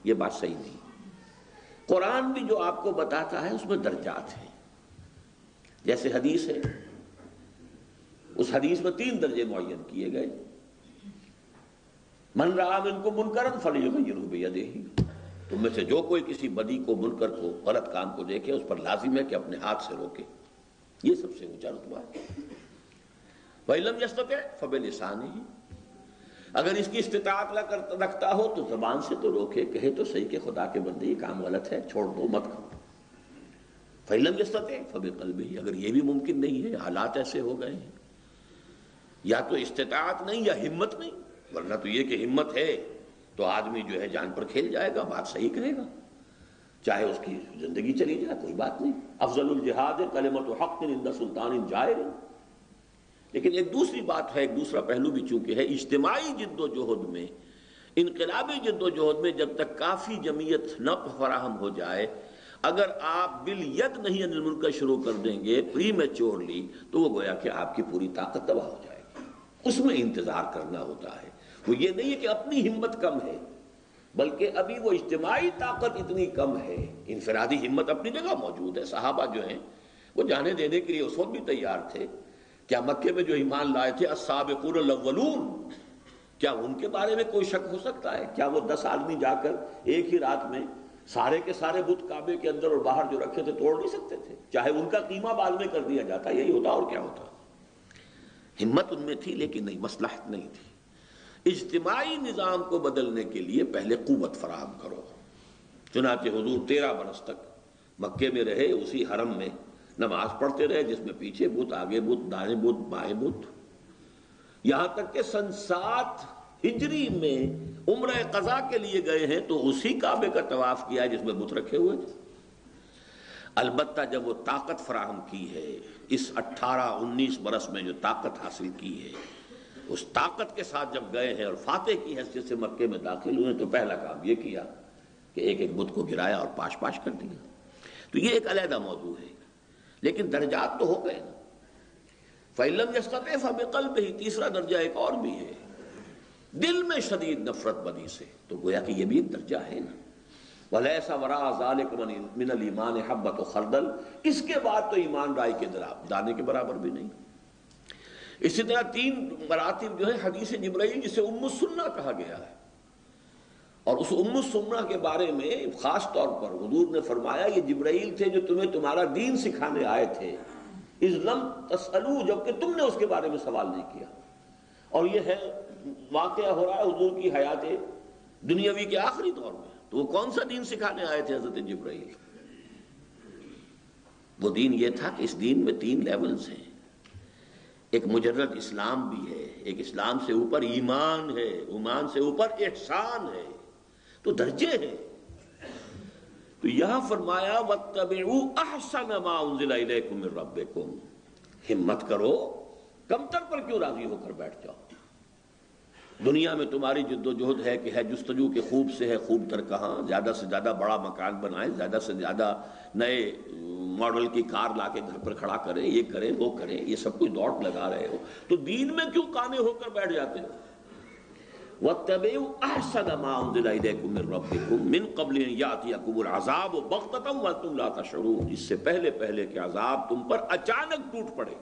یہ بات صحیح نہیں. قرآن بھی جو آپ کو بتاتا ہے اس میں درجات ہیں. جیسے حدیث ہے، اس حدیث میں 3 درجے معین کیے گئے. من رأى منکم منکرا فلیغیرہ بیدہ، تم میں سے جو کوئی کسی بدی کو، منکر کو، غلط کام کو دیکھے اس پر لازم ہے کہ اپنے ہاتھ سے روکے. یہ سب سے اونچا رتبہ ہے. وَإِن لَمْ يَسْتَطِعْ فَبِلِسَانِهِ، اگر اس کی استطاعت نہ رکھتا ہو تو زبان سے تو روکے، کہے تو صحیح کہ خدا کے بندے یہ کام غلط ہے، چھوڑ دو، مت کرو. فَإِن لَمْ يَسْتَطِعْ فَبِقَلْبِهِ، اگر یہ بھی ممکن نہیں ہے، حالات ایسے ہو گئے ہیں، یا تو استطاعت نہیں یا ہمت نہیں، ورنہ تو یہ کہ ہمت ہے تو آدمی جو ہے جان پر کھیل جائے گا، بات صحیح کہے گا، چاہے اس کی زندگی چلی جائے، کوئی بات نہیں. افضل الجہاد کلمۃ حق عند سلطان جائر. لیکن ایک دوسری بات ہے، ایک دوسرا پہلو بھی چونکہ ہے، اجتماعی جد و جہد میں، انقلابی جد و جہد میں جب تک کافی جمعیت نہ فراہم ہو جائے، اگر آپ بالید نہیں انل ملک شروع کر دیں گے پری میچورلی، تو وہ گویا کہ آپ کی پوری طاقت تباہ ہو جائے گی. اس میں انتظار کرنا ہوتا ہے. وہ یہ نہیں ہے کہ اپنی ہمت کم ہے، بلکہ ابھی وہ اجتماعی طاقت اتنی کم ہے. انفرادی ہمت اپنی جگہ موجود ہے. صحابہ جو ہیں وہ جانے دینے کے لیے اس وقت بھی تیار تھے. کیا مکے میں جو ایمان لائے تھے السابقون الاولون، کیا ان کے بارے میں کوئی شک ہو سکتا ہے؟ کیا وہ 10 آدمی جا کر ایک ہی رات میں سارے کے سارے بت کعبے کے اندر اور باہر جو رکھے تھے توڑ نہیں سکتے تھے؟ چاہے ان کا قیمہ بعد میں کر دیا جاتا، یہی ہوتا اور کیا ہوتا. ہمت ان میں تھی لیکن نہیں، مصلحت نہیں تھی. اجتماعی نظام کو بدلنے کے لیے پہلے قوت فراہم کرو. چنانچہ حضور 13 برس تک مکے میں رہے، اسی حرم میں نماز پڑھتے رہے جس میں پیچھے بت، آگے بت، دائیں بت، بائیں بت، یہاں تک کہ سن 7 ہجری میں عمرہ قضا کے لیے گئے ہیں تو اسی کعبے کا طواف کیا ہے جس میں بت رکھے ہوئے تھے. البتہ جب وہ طاقت فراہم کی ہے، اس 18-19 برس میں جو طاقت حاصل کی ہے، اس طاقت کے ساتھ جب گئے ہیں اور فاتح کی حیثیت سے مکے میں داخل ہوئے تو پہلا کام یہ کیا کہ ایک ایک بت کو گرایا اور پاش پاش کر دیا. تو یہ ایک علیحدہ موضوع ہے، لیکن درجات تو ہو گئے نا. فَإِن لَمْ يَسْتَطِعْ فَبِقَلْبِهِ، تیسرا درجہ ایک اور بھی ہے، دل میں شدید نفرت بدی سے. تو گویا کہ یہ بھی ایک درجہ ہے نا. وَلَيْسَ وَرَاءَ ذَلِكَ مِنَ الْإِيمَانِ حَبَّةُ خَرْدَلٍ، اس کے بعد تو ایمان رائی کے دانے کے برابر بھی نہیں. اسی طرح 3 مراتب جو ہے حدیث جبرائیل جسے ام السنہ کہا گیا ہے، اور اس ام السنہ کے بارے میں خاص طور پر حضور نے فرمایا یہ جبرائیل تھے جو تمہیں تمہارا دین سکھانے آئے تھے، اذ لم تسألوا، جبکہ تم نے اس کے بارے میں سوال نہیں کیا. اور یہ ہے واقعہ ہو رہا ہے حضور کی حیات دنیاوی کے آخری دور میں. تو وہ کون سا دین سکھانے آئے تھے حضرت جبرائیل؟ وہ دین یہ تھا کہ اس دین میں 3 لیولز ہیں. ایک مجرد اسلام بھی ہے، ایک اسلام سے اوپر ایمان ہے، ایمان سے اوپر احسان ہے. تو درجے ہیں. تو یہاں فرمایا وَاتَّبِعُوا أَحْسَنَ مَا أُنزِلَ إِلَيْكُم مِّن رَّبِّكُم، ہمت کرو، کمتر پر کیوں راضی ہو کر بیٹھ جاؤ؟ دنیا میں تمہاری جد و جہد ہے کہ ہے جستجو کے خوب سے ہے خوب تر کہاں، زیادہ سے زیادہ بڑا مکان بنائیں، زیادہ سے زیادہ نئے ماڈل کی کار لا کے گھر پر کھڑا کریں، یہ کریں وہ کریں، یہ سب کچھ دوڑ لگا رہے ہو تو دین میں کیوں کانے ہو کر بیٹھ جاتے ہو؟ وَاتَّبِعُوا أَحْسَنَ مَا أُنزِلَ إِلَيْكُم مِّن رَّبِّكُم مِّن قَبْلِ أَن يَأْتِيَكُمُ الْعَذَابُ بَغْتَةً وَأَنتُمْ لَا تَشْعُرُونَ، اس سے پہلے کہ عذاب تم پر اچانک ٹوٹ پڑے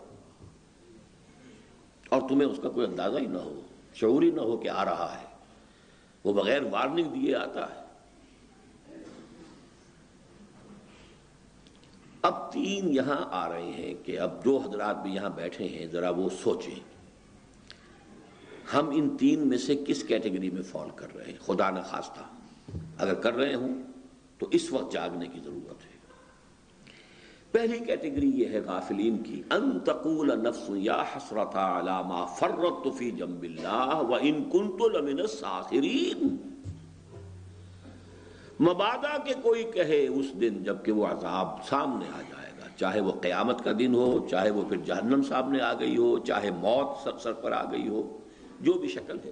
اور تمہیں اس کا کوئی اندازہ ہی نہ ہو، شعور ہی نہ ہو کہ آ رہا ہے. وہ بغیر وارننگ دیے آتا ہے. اب 3 یہاں آ رہے ہیں کہ اب جو حضرات بھی یہاں بیٹھے ہیں ذرا وہ سوچیں ہم ان 3 میں سے کس کیٹیگری میں فال کر رہے ہیں. خدا نہ خواستہ اگر کر رہے ہوں تو اس وقت جاگنے کی ضرورت ہے. پہلی کیٹیگری یہ ہے غافلین کی، ان تقول نفس یا حسرۃ علی ما فرطت فی جنب اللہ وان کنت لمن الساخرین. مبادا کہ کوئی کہے اس دن جب کہ وہ عذاب سامنے آ جائے گا، چاہے وہ قیامت کا دن ہو، چاہے وہ پھر جہنم سامنے آ گئی ہو، چاہے موت سر پر آ گئی ہو، جو بھی شکل ہے.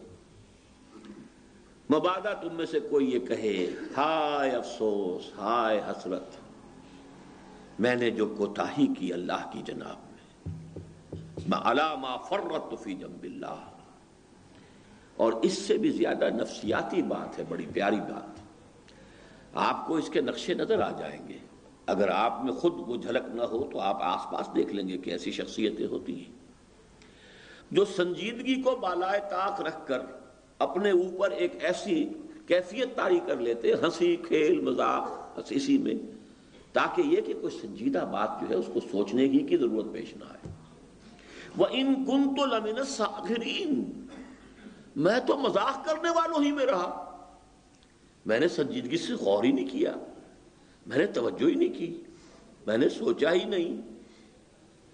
مبادا تم میں سے کوئی یہ کہے ہائے افسوس، ہائے حسرت، میں نے جو کوتاہی کی اللہ کی جناب میں، علی ما فرطت فی جنب اللہ. اور اس سے بھی زیادہ نفسیاتی بات ہے، بڑی پیاری بات. آپ کو اس کے نقشے نظر آ جائیں گے. اگر آپ میں خود وہ جھلک نہ ہو تو آپ آس پاس دیکھ لیں گے کہ ایسی شخصیتیں ہوتی ہیں جو سنجیدگی کو بالائے طاق رکھ کر اپنے اوپر ایک ایسی کیفیت طاری کر لیتے، ہنسی کھیل مذاق اسی میں، تاکہ یہ کہ کوئی سنجیدہ بات جو ہے اس کو سوچنے کی ضرورت پیش نہ آئے. وَإِن كُنتُ لَمِنَ السَّاخِرِينَ، میں تو مذاق کرنے والوں ہی میں رہا، میں نے سنجیدگی سے غور ہی نہیں کیا، میں نے توجہ ہی نہیں کی، میں نے سوچا ہی نہیں.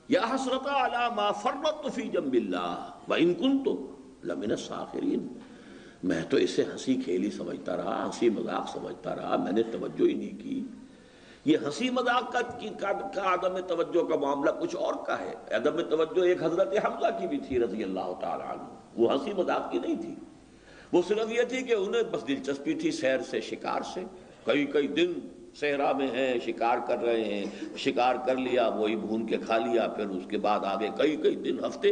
یا حسرۃ علی ما فرطت فی جنب اللہ وان کنت لمن الساخرین، میں تو اسے ہنسی کھیلی سمجھتا رہا، ہنسی مذاق سمجھتا رہا، میں نے توجہ ہی نہیں کی. یہ ہنسی مذاق کا عدم توجہ کا معاملہ کچھ اور کا ہے. عدم توجہ ایک حضرت حمزہ کی بھی تھی رضی اللہ تعالیٰ عنہ، وہ ہنسی مذاق کی نہیں تھی، وہ صرف یہ تھی کہ انہیں بس دلچسپی تھی سیر سے، شکار سے. کئی دن صحرا میں ہیں، شکار کر رہے ہیں، شکار کر لیا وہی بھون کے کھا لیا، پھر اس کے بعد آگے کئی دن ہفتے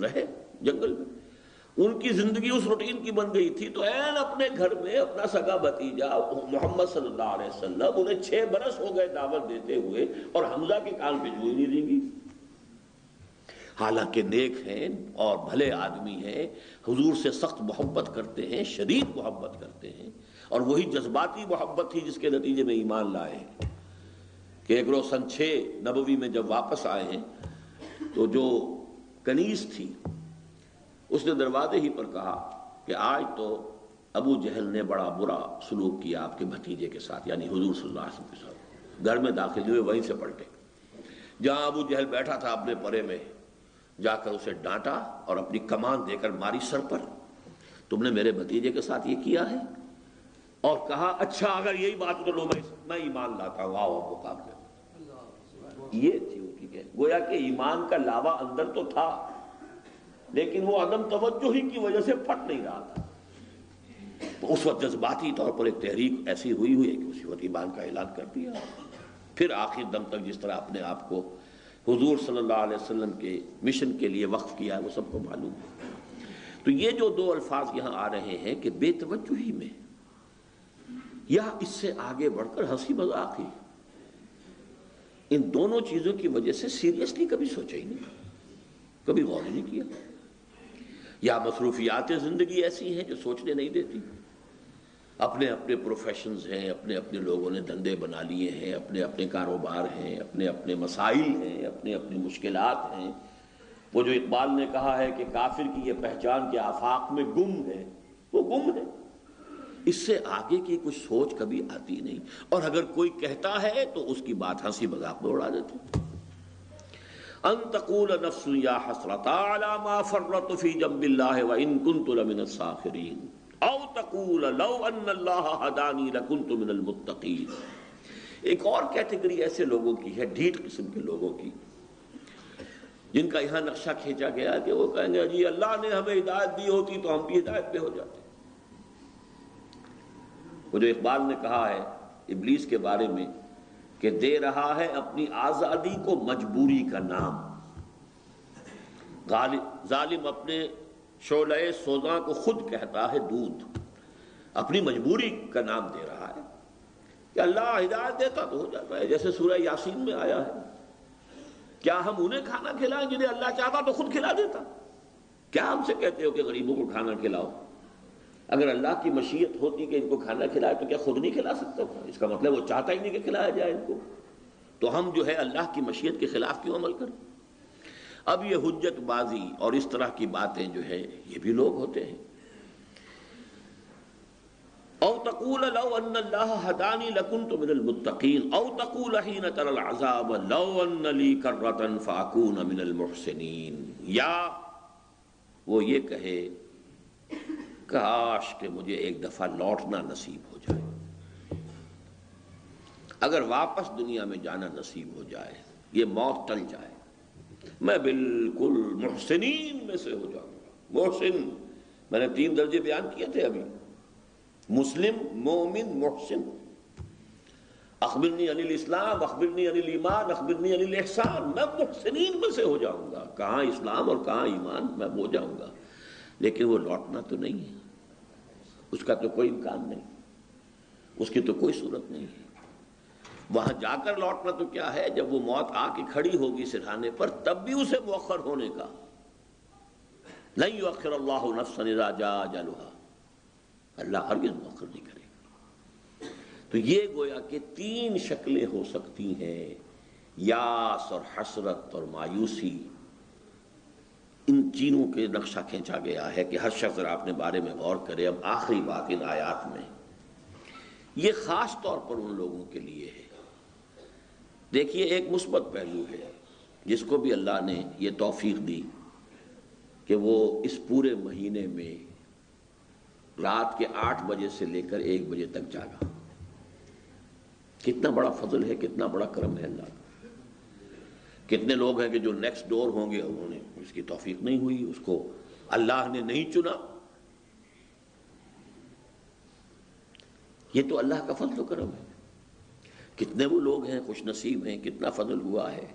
رہے جنگل میں. ان کی زندگی اس روٹین کی بن گئی تھی، تو این اپنے گھر میں اپنا سگا بھتیجا محمد صلی اللہ علیہ وسلم، انہیں 6 برس ہو گئے دعوت دیتے ہوئے، اور حمزہ کے کان پہ جوئی نہیں دیں گی. حالانکہ نیک ہیں اور بھلے آدمی ہیں، حضور سے سخت محبت کرتے ہیں، شدید محبت کرتے ہیں، اور وہی جذباتی محبت تھی جس کے نتیجے میں ایمان لائے ہیں. کہ ایک روز سن 6 نبوی میں جب واپس آئے ہیں تو جو کنیز تھی اس نے دروازے ہی پر کہا کہ آج تو ابو جہل نے بڑا برا سلوک کیا آپ کے بھتیجے کے ساتھ، یعنی حضور صلی اللہ علیہ وسلم کے ساتھ. گھر میں داخل ہوئے، وہیں سے پلٹے جہاں ابو جہل بیٹھا تھا اپنے پرے میں، جا کر اسے ڈانٹا اور اپنی کمان دے کر ماری سر پر. تم نے میرے بھتیجے کے ساتھ یہ کیا ہے؟ اور کہا اچھا اگر یہی بات تو لو میں ایمان لاتا ہوں، آؤ مقابلے. یہ تھی ان کی کہ گویا کہ ایمان کا لاوا اندر تو تھا، لیکن وہ عدم توجہ ہی کی وجہ سے پھٹ نہیں رہا تھا. تو اس وقت جذباتی طور پر ایک تحریک ایسی ہوئی ہے کہ اسی وقت ایمان کا اعلان کر دیا. پھر آخر دم تک جس طرح اپنے آپ کو حضور صلی اللہ علیہ وسلم کے مشن کے لیے وقف کیا ہے وہ سب کو معلوم ہے. تو یہ جو 2 الفاظ یہاں آ رہے ہیں کہ بے توجہی میں یا اس سے آگے بڑھ کر ہنسی مذاق ہی، ان دونوں چیزوں کی وجہ سے سیریسلی کبھی سوچا ہی نہیں، کبھی غور نہیں کیا. یا مصروفیات زندگی ایسی ہیں جو سوچنے نہیں دیتی. اپنے اپنے پروفیشنز ہیں، اپنے اپنے لوگوں نے دندے بنا لیے ہیں، اپنے اپنے کاروبار ہیں، اپنے اپنے مسائل ہیں، اپنے اپنے مشکلات ہیں. وہ جو اقبال نے کہا ہے کہ کافر کی یہ پہچان کے آفاق میں گم ہے، وہ گم ہے. اس سے آگے کی کچھ سوچ کبھی آتی نہیں، اور اگر کوئی کہتا ہے تو اس کی بات ہنسی مذاق میں اڑا دیتے. ان تقول نفس یا حسرتا علی ما فرطت فی جنب اللہ وان کنت لمن الساخرین او تقول لو ان اللہ ہدانی لکنت من المتقین. ایک اور کیٹیگری ایسے لوگوں کی ہے، ڈھیٹ قسم کے لوگوں کی، جن کا یہاں نقشہ کھینچا گیا کہ وہ کہیں گے جی اللہ نے ہمیں ہدایت دی ہوتی تو ہم بھی ہدایت پہ ہو جاتے. وہ جو اقبال نے کہا ہے ابلیس کے بارے میں کہ دے رہا ہے اپنی آزادی کو مجبوری کا نام. ظالم اپنے شعلہ سوزاں کو خود کہتا ہے دودھ، اپنی مجبوری کا نام دے رہا ہے. کہ اللہ ہدایت دیتا تو ہو جاتا ہے، جیسے سورہ یاسین میں آیا ہے. کیا ہم انہیں کھانا کھلائیں جنہیں اللہ چاہتا تو خود کھلا دیتا؟ کیا ہم سے کہتے ہو کہ غریبوں کو کھانا کھلاؤ؟ اگر اللہ کی مشیت ہوتی کہ ان کو کھانا کھلائے تو کیا خود نہیں کھلا سکتا؟ اس کا مطلب وہ چاہتا ہی نہیں کہ کھلایا جائے ان کو. تو ہم جو ہے اللہ کی مشیت کے خلاف کیوں عمل کریں؟ اب یہ حجت بازی اور اس طرح کی باتیں جو ہے یہ بھی لوگ ہوتے ہیں. او تقول لو ان اللہ ہدانی لکنت من المتقین او تقول حین تری العذاب لو ان لی کرۃ فاکون من المحسنین. یا وہ یہ کہے کاش کہ مجھے ایک دفعہ لوٹنا نصیب ہو جائے، اگر واپس دنیا میں جانا نصیب ہو جائے، یہ موت ٹل جائے، میں بالکل محسنین میں سے ہو جاؤں گا. محسن میں نے 3 درجے بیان کیے تھے ابھی، مسلم، مومن، محسن. اخبرنی عن الاسلام، اخبرنی عن الایمان، اخبرنی عن الاحسان. میں محسنین میں سے ہو جاؤں گا. کہاں اسلام اور کہاں ایمان، میں ہو جاؤں گا. لیکن وہ لوٹنا تو نہیں ہے، اس کا تو کوئی امکان نہیں، اس کی تو کوئی صورت نہیں ہے. وہاں جا کر لوٹنا تو کیا ہے، جب وہ موت آ کے کھڑی ہوگی سرہانے پر تب بھی اسے مؤخر ہونے کا. لن یؤخر اللہ نفسا اذا جاء اجلها، اللہ ہرگز مؤخر نہیں کرے گا. تو یہ گویا کہ 3 شکلیں ہو سکتی ہیں، یاس اور حسرت اور مایوسی. ان چینوں کے نقشہ کھینچا گیا ہے کہ ہر شخص ذرا اپنے بارے میں غور کرے. اب آخری بات ان آیات میں یہ خاص طور پر ان لوگوں کے لیے ہے. دیکھیے ایک مثبت پہلو ہے جس کو بھی اللہ نے یہ توفیق دی کہ وہ اس پورے مہینے میں رات کے 8 بجے سے لے کر 1 بجے تک جاگا. کتنا بڑا فضل ہے، کتنا بڑا کرم ہے اللہ کا. کتنے لوگ ہیں کہ جو نیکسٹ ڈور ہوں گے انہوں نے اس کی توفیق نہیں ہوئی، اس کو اللہ نے نہیں چنا. یہ تو اللہ کا فضل و کرم ہے. کتنے وہ لوگ ہیں خوش نصیب ہیں، کتنا فضل ہوا ہے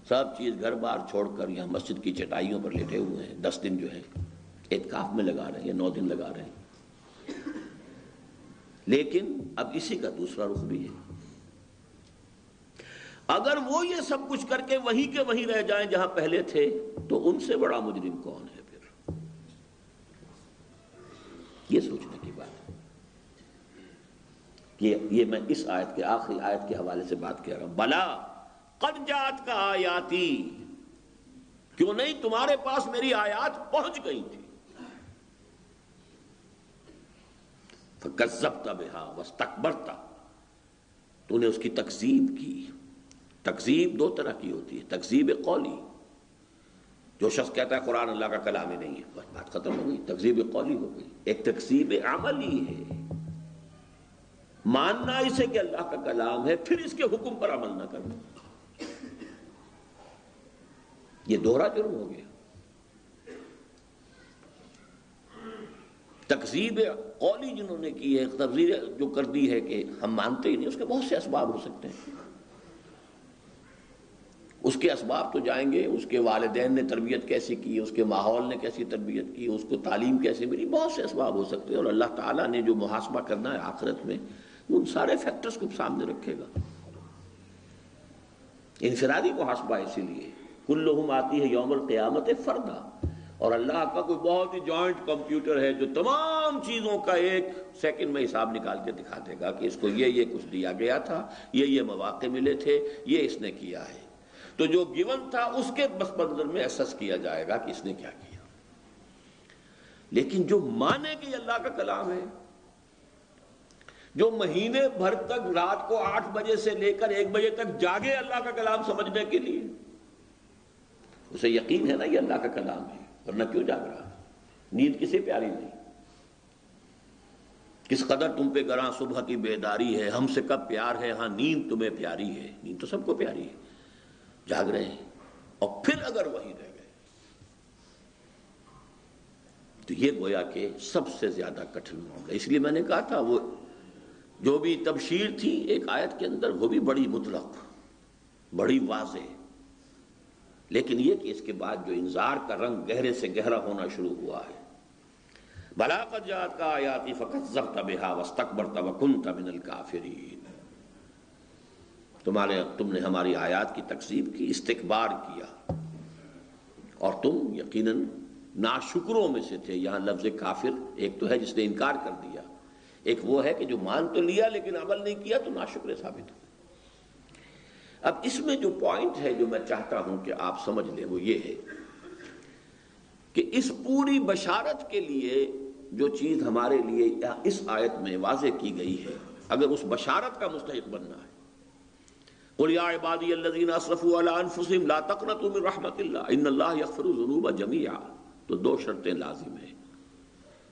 سب چیز گھر بار چھوڑ کر یہاں مسجد کی چٹائیوں پر لیٹے ہوئے ہیں، 10 دن جو ہیں اعتکاف میں لگا رہے ہیں یا 9 دن لگا رہے ہیں۔ لیکن اب اسی کا دوسرا رخ بھی ہے، اگر وہ یہ سب کچھ کر کے وہیں کے وہیں رہ جائیں جہاں پہلے تھے تو ان سے بڑا مجرم کون ہے پھر؟ یہ سوچنے کی بات ہے۔ یہ میں اس آیت کے آخری آیت کے حوالے سے بات کر رہا ہوں۔ بلا قد جاءت کا آیاتی، کیوں نہیں تمہارے پاس میری آیات پہنچ گئی تھی۔ فکذبت بہا واستکبرت، تو نے اس کی تکذیب کی۔ تکذیب 2 طرح کی ہوتی ہے، تکذیب قولی، جو شخص کہتا ہے قرآن اللہ کا کلام ہی نہیں ہے، بس بات ختم ہو گئی، تکذیب قولی ہو گئی۔ ایک تکذیب عملی ہے، ماننا اسے کہ اللہ کا کلام ہے پھر اس کے حکم پر عمل نہ کرنا، یہ دوہرا جرم ہو گیا۔ تکذیب قولی جنہوں نے کی ہے، تکذیب جو کر دی ہے کہ ہم مانتے ہی نہیں، اس کے بہت سے اسباب ہو سکتے ہیں۔ اس کے اسباب تو جائیں گے، اس کے والدین نے تربیت کیسی کی، اس کے ماحول نے کیسی تربیت کی، اس کو تعلیم کیسے ملی، بہت سے اسباب ہو سکتے ہیں، اور اللہ تعالیٰ نے جو محاسبہ کرنا ہے آخرت میں ان سارے فیکٹرز کو سامنے رکھے گا۔ انفرادی محاسبہ اسی لیے کلہم آتی ہے یوم القیامت فردا، اور اللہ کا کوئی بہت ہی جوائنٹ کمپیوٹر ہے جو تمام چیزوں کا ایک سیکنڈ میں حساب نکال کے دکھا دے گا کہ اس کو یہ کچھ دیا گیا تھا، یہ مواقع ملے تھے، یہ اس نے کیا ہے، تو جو گیون تھا اس کے بس منظر میں ایسس کیا جائے گا کہ اس نے کیا کیا۔ لیکن جو مانے کہ یہ اللہ کا کلام ہے، جو مہینے بھر تک رات کو 8 بجے سے لے کر 1 بجے تک جاگے اللہ کا کلام سمجھنے کے لیے، اسے یقین ہے نا یہ اللہ کا کلام ہے، ورنہ کیوں جاگ رہا ہے؟ نیند کسے پیاری نہیں؟ کس قدر تم پہ گراں صبح کی بیداری ہے، ہم سے کب پیار ہے، ہاں نیند تمہیں پیاری ہے، نیند تو سب کو پیاری ہے، جاگ رہے ہیں، اور پھر اگر وہی رہ گئے تو یہ گویا کہ سب سے زیادہ کٹھن معاملہ۔ اس لیے میں نے کہا تھا وہ جو بھی تبشیر تھی ایک آیت کے اندر وہ بھی بڑی مطلق، بڑی واضح، لیکن یہ کہ اس کے بعد جو انذار کا رنگ گہرے سے گہرا ہونا شروع ہوا ہے۔ بلا قد جاءتک آیاتی فکذبت بہا واستکبرت وکنت من الکافرین، تم نے ہماری آیات کی تکذیب کی، استکبار کیا، اور تم یقیناً ناشکروں میں سے تھے۔ یہاں لفظ کافر ایک تو ہے جس نے انکار کر دیا، ایک وہ ہے کہ جو مان تو لیا لیکن عمل نہیں کیا تو ناشکر ثابت ہو۔ اب اس میں جو پوائنٹ ہے جو میں چاہتا ہوں کہ آپ سمجھ لیں وہ یہ ہے کہ اس پوری بشارت کے لیے جو چیز ہمارے لیے اس آیت میں واضح کی گئی ہے، اگر اس بشارت کا مستحق بننا ہے، قل یا عبادی الذین اسرفوا علی انفسہم لا تقنطوا من رحمت اللہ ان اللہ یغفر الذنوب جميعا، تو 2 شرطیں لازم ہیں،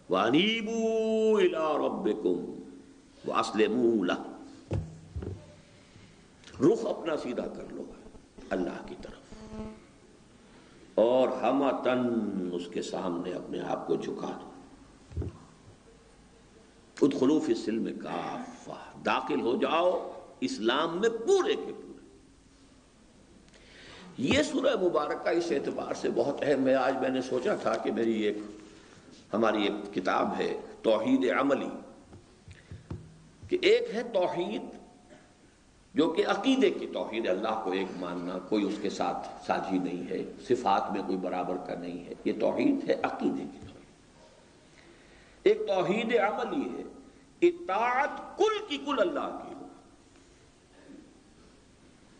وَأَنِيبُوا إِلَىٰ رَبِّكُمْ وَأَسْلِمُوا لَهُ، رخ اپنا سیدھا کر لو اللہ کی طرف، اور ہمتاً اس کے سامنے اپنے آپ کو جھکا دو۔ ادخلوا فی السلم کافہ، داخل ہو جاؤ اسلام میں پورے کے پورے۔ یہ سورہ مبارکہ اس اعتبار سے بہت اہم ہے۔ آج میں نے سوچا تھا کہ ہماری ایک کتاب ہے توحید عملی، کہ ایک ہے توحید جو کہ عقیدے کی توحید، اللہ کو ایک ماننا، کوئی اس کے ساتھ ساجھی نہیں ہے، صفات میں کوئی برابر کا نہیں ہے، یہ توحید ہے عقیدے کی توحید۔ ایک توحید عملی ہے، اطاعت کل کی کل اللہ کی ہو،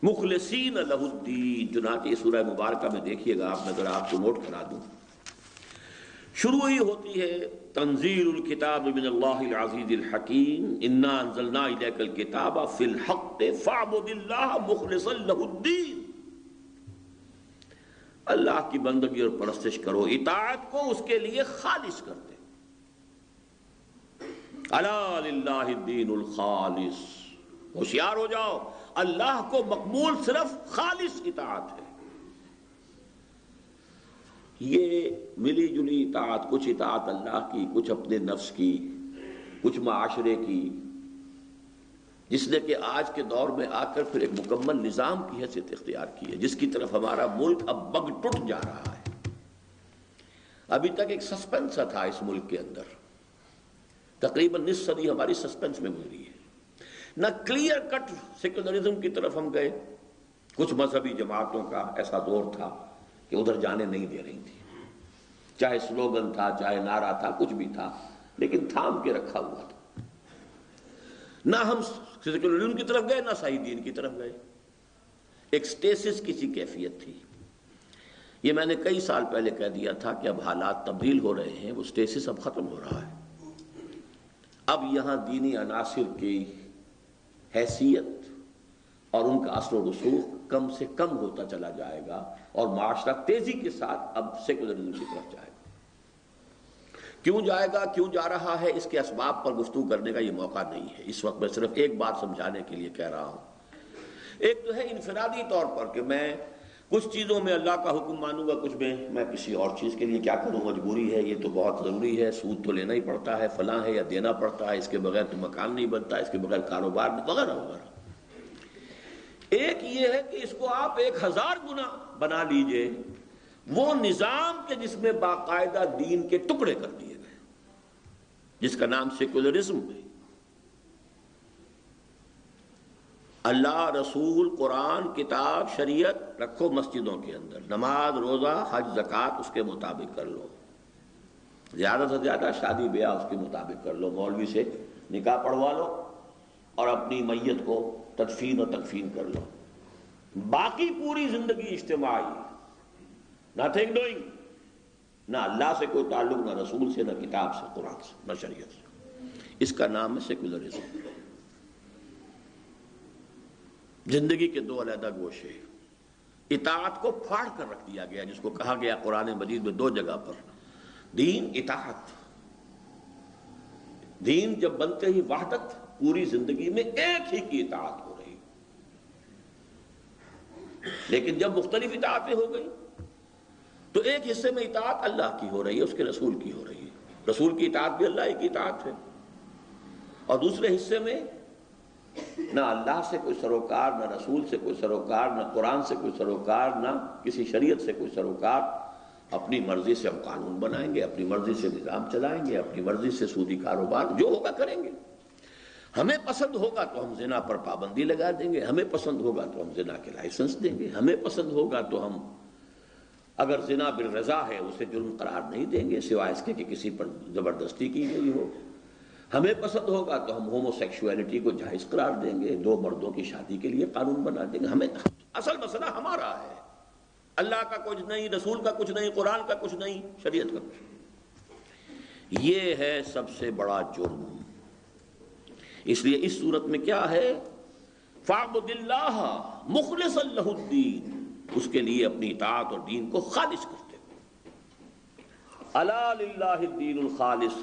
مخلصین لہ الدین۔ چنانچہ سورہ مبارکہ میں دیکھیے گا، میں ذرا آپ کو نوٹ کرا دوں، شروع ہی ہوتی ہے تنزیل الکتاب من اللہ العزیز الحکیم انا انزلنا الیک الکتاب فی الحق فاعبد اللہ مخلصا لہ الدین، اللہ کی بندگی اور پرستش کرو، اطاعت کو اس کے لیے خالص کر دے۔ الا للہ الدین الخالص، ہوشیار ہو جاؤ، اللہ کو مقبول صرف خالص اطاعت ہے۔ یہ ملی جلی اطاعت، کچھ اطاعت اللہ کی، کچھ اپنے نفس کی، کچھ معاشرے کی، جس نے کہ آج کے دور میں آ کر پھر ایک مکمل نظام کی حیثیت اختیار کی ہے، جس کی طرف ہمارا ملک اب بگ ٹوٹ جا رہا ہے۔ ابھی تک ایک سسپنس تھا اس ملک کے اندر، تقریباً نصف صدی ہماری سسپنس میں گزری ہے، نہ کلیئر کٹ سیکولرزم کی طرف ہم گئے۔ کچھ مذہبی جماعتوں کا ایسا دور تھا کہ ادھر جانے نہیں دے رہی تھی، چاہے سلوگن تھا، چاہے نعرہ تھا، کچھ بھی تھا، لیکن تھام کے رکھا ہوا تھا۔ نہ ہم سیکولرزم کی طرف گئے، نہ صحیح دین کی طرف گئے، ایک سٹیسس کی سی کیفیت تھی۔ یہ میں نے کئی سال پہلے کہہ دیا تھا کہ اب حالات تبدیل ہو رہے ہیں، وہ سٹیسس اب ختم ہو رہا ہے۔ اب یہاں دینی عناصر کی حیثیت اور ان کا اثر و رسوخ کم سے کم ہوتا چلا جائے گا، اور معاشرہ تیزی کے ساتھ اب سیکولرزم کی طرف جائے گا۔ کیوں جائے گا، کیوں جا رہا ہے، اس کے اسباب پر گفتگو کرنے کا یہ موقع نہیں ہے۔ اس وقت میں صرف ایک بات سمجھانے کے لیے کہہ رہا ہوں۔ ایک تو ہے انفرادی طور پر کہ میں کچھ چیزوں میں اللہ کا حکم مانوں گا، کچھ میں کسی اور چیز کے لیے کیا کروں، مجبوری ہے، یہ تو بہت ضروری ہے، سود تو لینا ہی پڑتا ہے، فلاں ہے یا دینا پڑتا ہے، اس کے بغیر تو مکان نہیں بنتا، اس کے بغیر کاروبار نہیں، وغیرہ وغیرہ۔ ایک یہ ہے کہ اس کو آپ 1000 گنا بنا لیجئے، وہ نظام کے جس میں باقاعدہ دین کے ٹکڑے کر دیے گئے، جس کا نام سیکولرزم ہے۔ اللہ، رسول، قرآن، کتاب، شریعت رکھو مسجدوں کے اندر، نماز، روزہ، حج، زکوٰۃ اس کے مطابق کر لو، زیادہ سے زیادہ شادی بیاہ اس کے مطابق کر لو، مولوی سے نکاح پڑھوا لو اور اپنی میت کو تدفین و تکفین کر لو۔ باقی پوری زندگی اجتماعی، نتھنگ ڈوئنگ، نہ اللہ سے کوئی تعلق، نہ رسول سے، نہ کتاب سے، قرآن سے، نہ شریعت سے۔ اس کا نام ہے سیکولرزم۔ زندگی کے دو علیحدہ گوشے، اطاعت کو پھاڑ کر رکھ دیا گیا، جس کو کہا گیا قرآن مجید میں 2 جگہ پر، دین، اطاعت۔ دین جب بنتے ہی وحدت، پوری زندگی میں ایک ہی کی اطاعت ہو رہی، لیکن جب مختلف اطاعتیں ہو گئی تو ایک حصے میں اطاعت اللہ کی ہو رہی ہے، اس کے رسول کی ہو رہی ہے، رسول کی اطاعت بھی اللہ کی اطاعت ہے، اور دوسرے حصے میں نہ اللہ سے کوئی سروکار، نہ رسول سے کوئی سروکار، نہ قرآن سے کوئی سروکار، نہ کسی شریعت سے کوئی سروکار۔ اپنی مرضی سے ہم قانون بنائیں گے، اپنی مرضی سے نظام چلائیں گے، اپنی مرضی سے سودی کاروبار جو ہوگا کریں گے۔ ہمیں پسند ہوگا تو ہم زنا پر پابندی لگا دیں گے، ہمیں پسند ہوگا تو ہم زنا کے لائسنس دیں گے، ہمیں پسند ہوگا تو ہم اگر زنا بالرضا ہے اسے جرم قرار نہیں دیں گے، سوائے اس کے کہ کسی پر زبردستی کی گئی ہو۔ ہمیں پسند ہوگا تو ہم ہومو سیکشولیٹی کو جائز قرار دیں گے، 2 مردوں کی شادی کے لیے قانون بنا دیں گے۔ ہمیں اصل مسئلہ ہمارا ہے، اللہ کا کچھ نہیں، رسول کا کچھ نہیں، قرآن کا کچھ نہیں، شریعت کا کچھ نہیں۔ یہ ہے سب سے بڑا جرم۔ اس لیے اس صورت میں کیا ہے، فَاعْبُدِ اللَّهَ مُخْلِصًا لَهُ الدِّينَ، اس کے لیے اپنی اطاعت اور دین کو خالص کرتے ہوئے۔ أَلَا لِلَّهِ الدِّينُ الْخَالِصُ،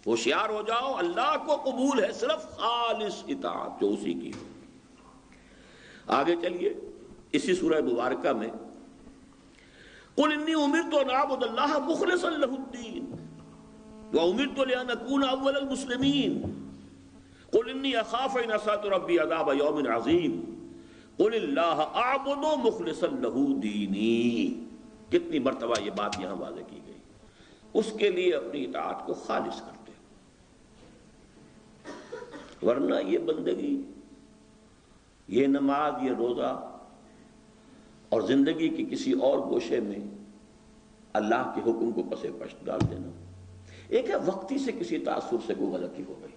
ہوشیار ہو جاؤ، اللہ کو قبول ہے صرف خالص اطاعت جو اسی کی ہو۔ آگے چلیے اسی سورہ مبارکہ میں، قُلْ إِنِّي أُمِرْتُ أَنْ أَعْبُدَ اللَّهَ مُخْلِصًا لَهُ الدِّينَ وَأُمِرْتُ لِأَنْ أَكُونَ أَوَّلَ الْمُسْلِمِينَ قُلْ إِنِّي أَخَافُ إِنْ عَصَيْتُ رَبِّي عَذَابَ يَوْمٍ عَظِيمٍ قُلِ اللَّهَ أَعْبُدُ مُخْلِصًا لَهُ دِينِي۔ کتنی مرتبہ یہ بات یہاں واضح کی گئی، اس کے لیے اپنی اطاعت کو خالص کرتے ہو، ورنہ یہ بندگی، یہ نماز، یہ روزہ اور زندگی کی کسی اور گوشے میں اللہ کے حکم کو پس پشت ڈال دینا۔ ایک ہے وقتی سے کسی تاثر سے کوئی غلطی ہو گئی،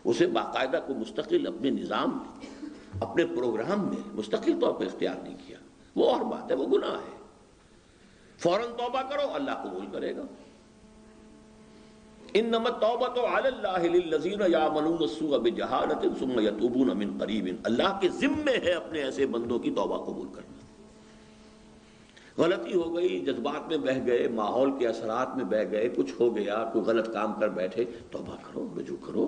اسے باقاعدہ کو مستقل اپنے نظام میں، اپنے پروگرام میں مستقل طور پر اختیار نہیں کیا، وہ اور بات ہے، وہ گناہ ہے، فوراً توبہ کرو، اللہ قبول کرے گا۔ انما التوبۃ علی اللہ للذین یعملون السوء بجہالۃ ثم یتوبون من قریب، اللہ کے ذمے ہے اپنے ایسے بندوں کی توبہ قبول کرنا۔ غلطی ہو گئی، جذبات میں بہہ گئے، ماحول کے اثرات میں بہہ گئے، کچھ ہو گیا، کوئی غلط کام کر بیٹھے، توبہ کرو، رجوع کرو،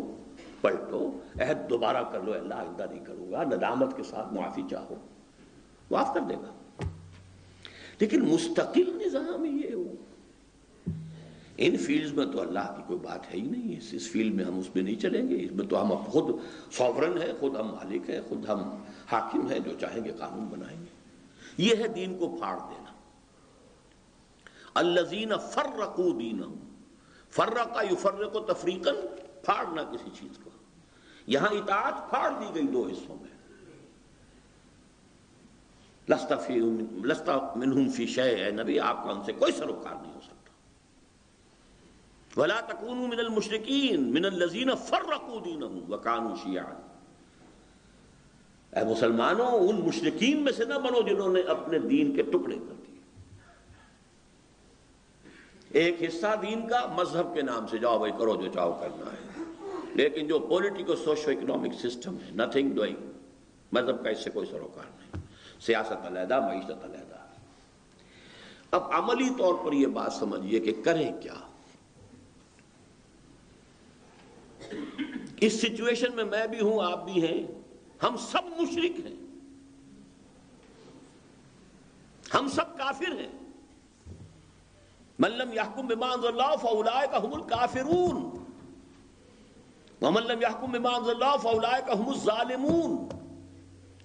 پلٹو، عہد دوبارہ کر لو، اللہ آئندہ نہیں کروں گا، ندامت کے ساتھ معافی چاہو، معاف کر دے گا۔ لیکن مستقل نظام یہ ہو، ان فیلڈز میں تو اللہ کی کوئی بات ہے ہی نہیں، اس فیلڈ میں ہم اس میں نہیں چلیں گے، اس میں تو ہم خود سوورن ہے، خود ہم مالک ہیں، خود ہم حاکم ہیں، جو چاہیں گے قانون بنائیں گے۔ یہ ہے دین کو پھاڑ دینا۔ الذین فرقوا دینہم، فرق یفرق تفریقا، پھاڑنا کسی چیز کو۔ یہاں اطاعت پھاڑ دی گئی دو حصوں میں، لست منہم فی شیء، اے نبی آپ کا ان سے کوئی سروکار نہیں ہو سکتا۔ ولا تکونوا من المشرکین من الذین فرقوا دینہم وکانوا شیعا، اے مسلمانوں ان مشرکین میں سے نہ بنو جنہوں نے اپنے دین کے ٹکڑے کر دیے۔ ایک حصہ دین کا مذہب کے نام سے جاؤ بھائی کرو جو چاہو کرنا ہے، لیکن جو پولیٹیکل سوشو اکنامک سسٹم ہے، نتھنگ ڈوئنگ، مذہب کا اس سے کوئی سروکار نہیں، سیاست علیحدہ، معیشت علیحدہ۔ اب عملی طور پر یہ بات سمجھیے کہ کریں کیا اس سچویشن میں بھی ہوں، آپ بھی ہیں، ہم سب مشرک ہیں، ہم سب کافر ہیں۔ من لم يحكم بما انزل الله فاولئك هم الكافرون ومن لم يحكم بما انزل الله فاولئك هم الظالمون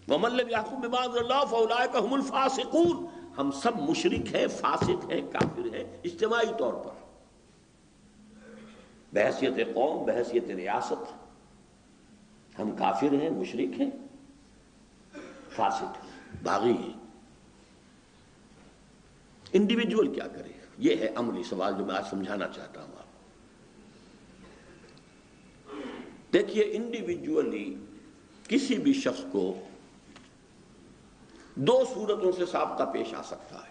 ومن لم يحكم بما انزل الله فاولئك هم الفاسقون۔ ہم سب مشرک ہیں، فاسق ہیں، کافر ہیں، اجتماعی طور پر، بحیثیت قوم، بحیثیت ریاست ہم کافر ہیں، مشرک ہیں، فاسق ہیں، باغی ہیں۔ انڈیویجول کیا کرے؟ یہ ہے عملی سوال جو میں آج سمجھانا چاہتا ہوں آپ۔ دیکھیے انڈیویجولی کسی بھی شخص کو دو صورتوں سے سابقہ پیش آ سکتا ہے۔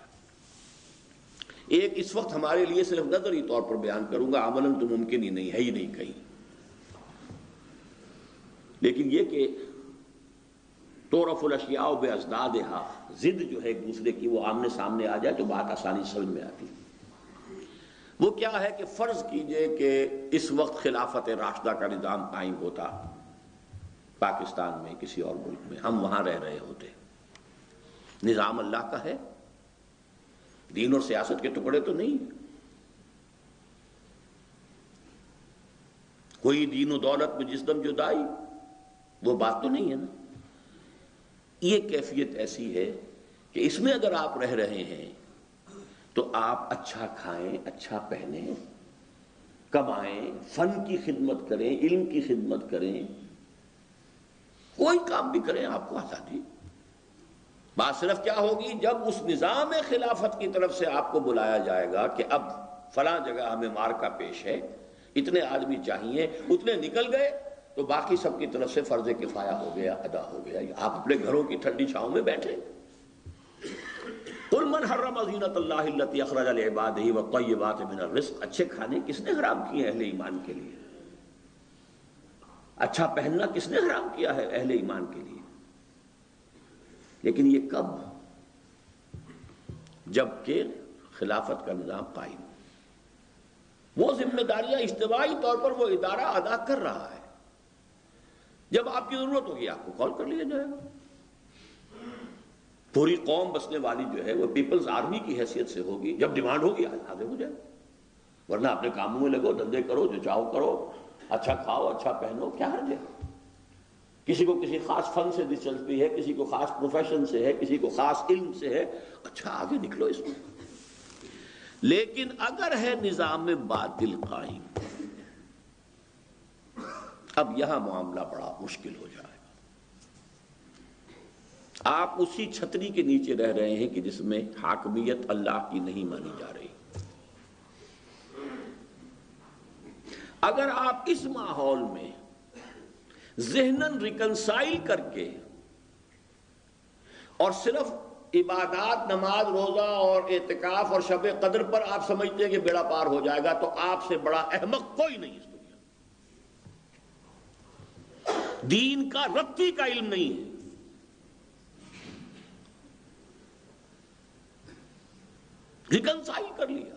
ایک اس وقت ہمارے لیے صرف نظری طور پر بیان کروں گا، عملاً تو ممکن ہی نہیں ہے، ہی نہیں کہیں، لیکن یہ کہ تعرف الاشیاء بازدادھا، ضد جو ہے ایک دوسرے کی وہ آمنے سامنے آ جائے تو بات آسانی سے سمجھ میں آتی ہے۔ وہ کیا ہے کہ فرض کیجئے کہ اس وقت خلافت راشدہ کا نظام قائم ہوتا پاکستان میں، کسی اور ملک میں، ہم وہاں رہ رہے ہوتے، نظام اللہ کا ہے، دین اور سیاست کے ٹکڑے تو نہیں، کوئی دین و دولت میں جسدم جدائی، وہ بات تو نہیں ہے نا۔ یہ کیفیت ایسی ہے کہ اس میں اگر آپ رہ رہے ہیں تو آپ اچھا کھائیں، اچھا پہنیں، کمائیں، فن کی خدمت کریں، علم کی خدمت کریں، کوئی کام بھی کریں، آپ کو آزادی۔ بات صرف کیا ہوگی جب اس نظام خلافت کی طرف سے آپ کو بلایا جائے گا کہ اب فلاں جگہ ہمیں مارکا پیش ہے، اتنے آدمی چاہیے، اتنے نکل گئے تو باقی سب کی طرف سے فرض کفایہ ہو گیا، ادا ہو گیا، آپ اپنے گھروں کی ٹھنڈی چھاؤں میں بیٹھے۔ قل من حرم زینۃ اللہ التی اخرج لعبادہ والطیبات من الرزق، اچھے کھانے کس نے حرام کیے ہیں اہل ایمان کے لیے؟ اچھا پہننا کس نے حرام کیا ہے اہل ایمان کے لیے؟ لیکن یہ کب؟ جبکہ خلافت کا نظام قائم، وہ ذمہ داریاں اجتماعی طور پر وہ ادارہ ادا کر رہا ہے۔ جب آپ کی ضرورت ہوگی آپ کو کال کر لیا جائے گا۔ پوری قوم بسنے والی جو ہے وہ پیپلز آرمی کی حیثیت سے ہوگی، جب ڈیمانڈ ہوگی حاضر ہو جائے، ورنہ اپنے کاموں میں لگو، دھندے کرو، جو چاہو کرو، اچھا کھاؤ، اچھا پہنو، کیا حرج ہے؟ کسی کو کسی خاص فن سے دلچسپی ہے، کسی کو خاص پروفیشن سے ہے، کسی کو خاص علم سے ہے، اچھا آگے نکلو اس میں۔ لیکن اگر ہے نظام باطل قائم، اب یہاں معاملہ بڑا مشکل ہو جائے گا۔ آپ اسی چھتری کے نیچے رہ رہے ہیں کہ جس میں حاکمیت اللہ کی نہیں مانی جا رہی۔ اگر آپ اس ماحول میں ذہناً ریکنسائل کر کے اور صرف عبادات، نماز، روزہ اور اعتکاف اور شب قدر پر آپ سمجھتے ہیں کہ بیڑا پار ہو جائے گا، تو آپ سے بڑا احمق کوئی نہیں اس دنیا میں۔ دین کا رتی کا علم نہیں ہے، ریکنسائل کر لیا،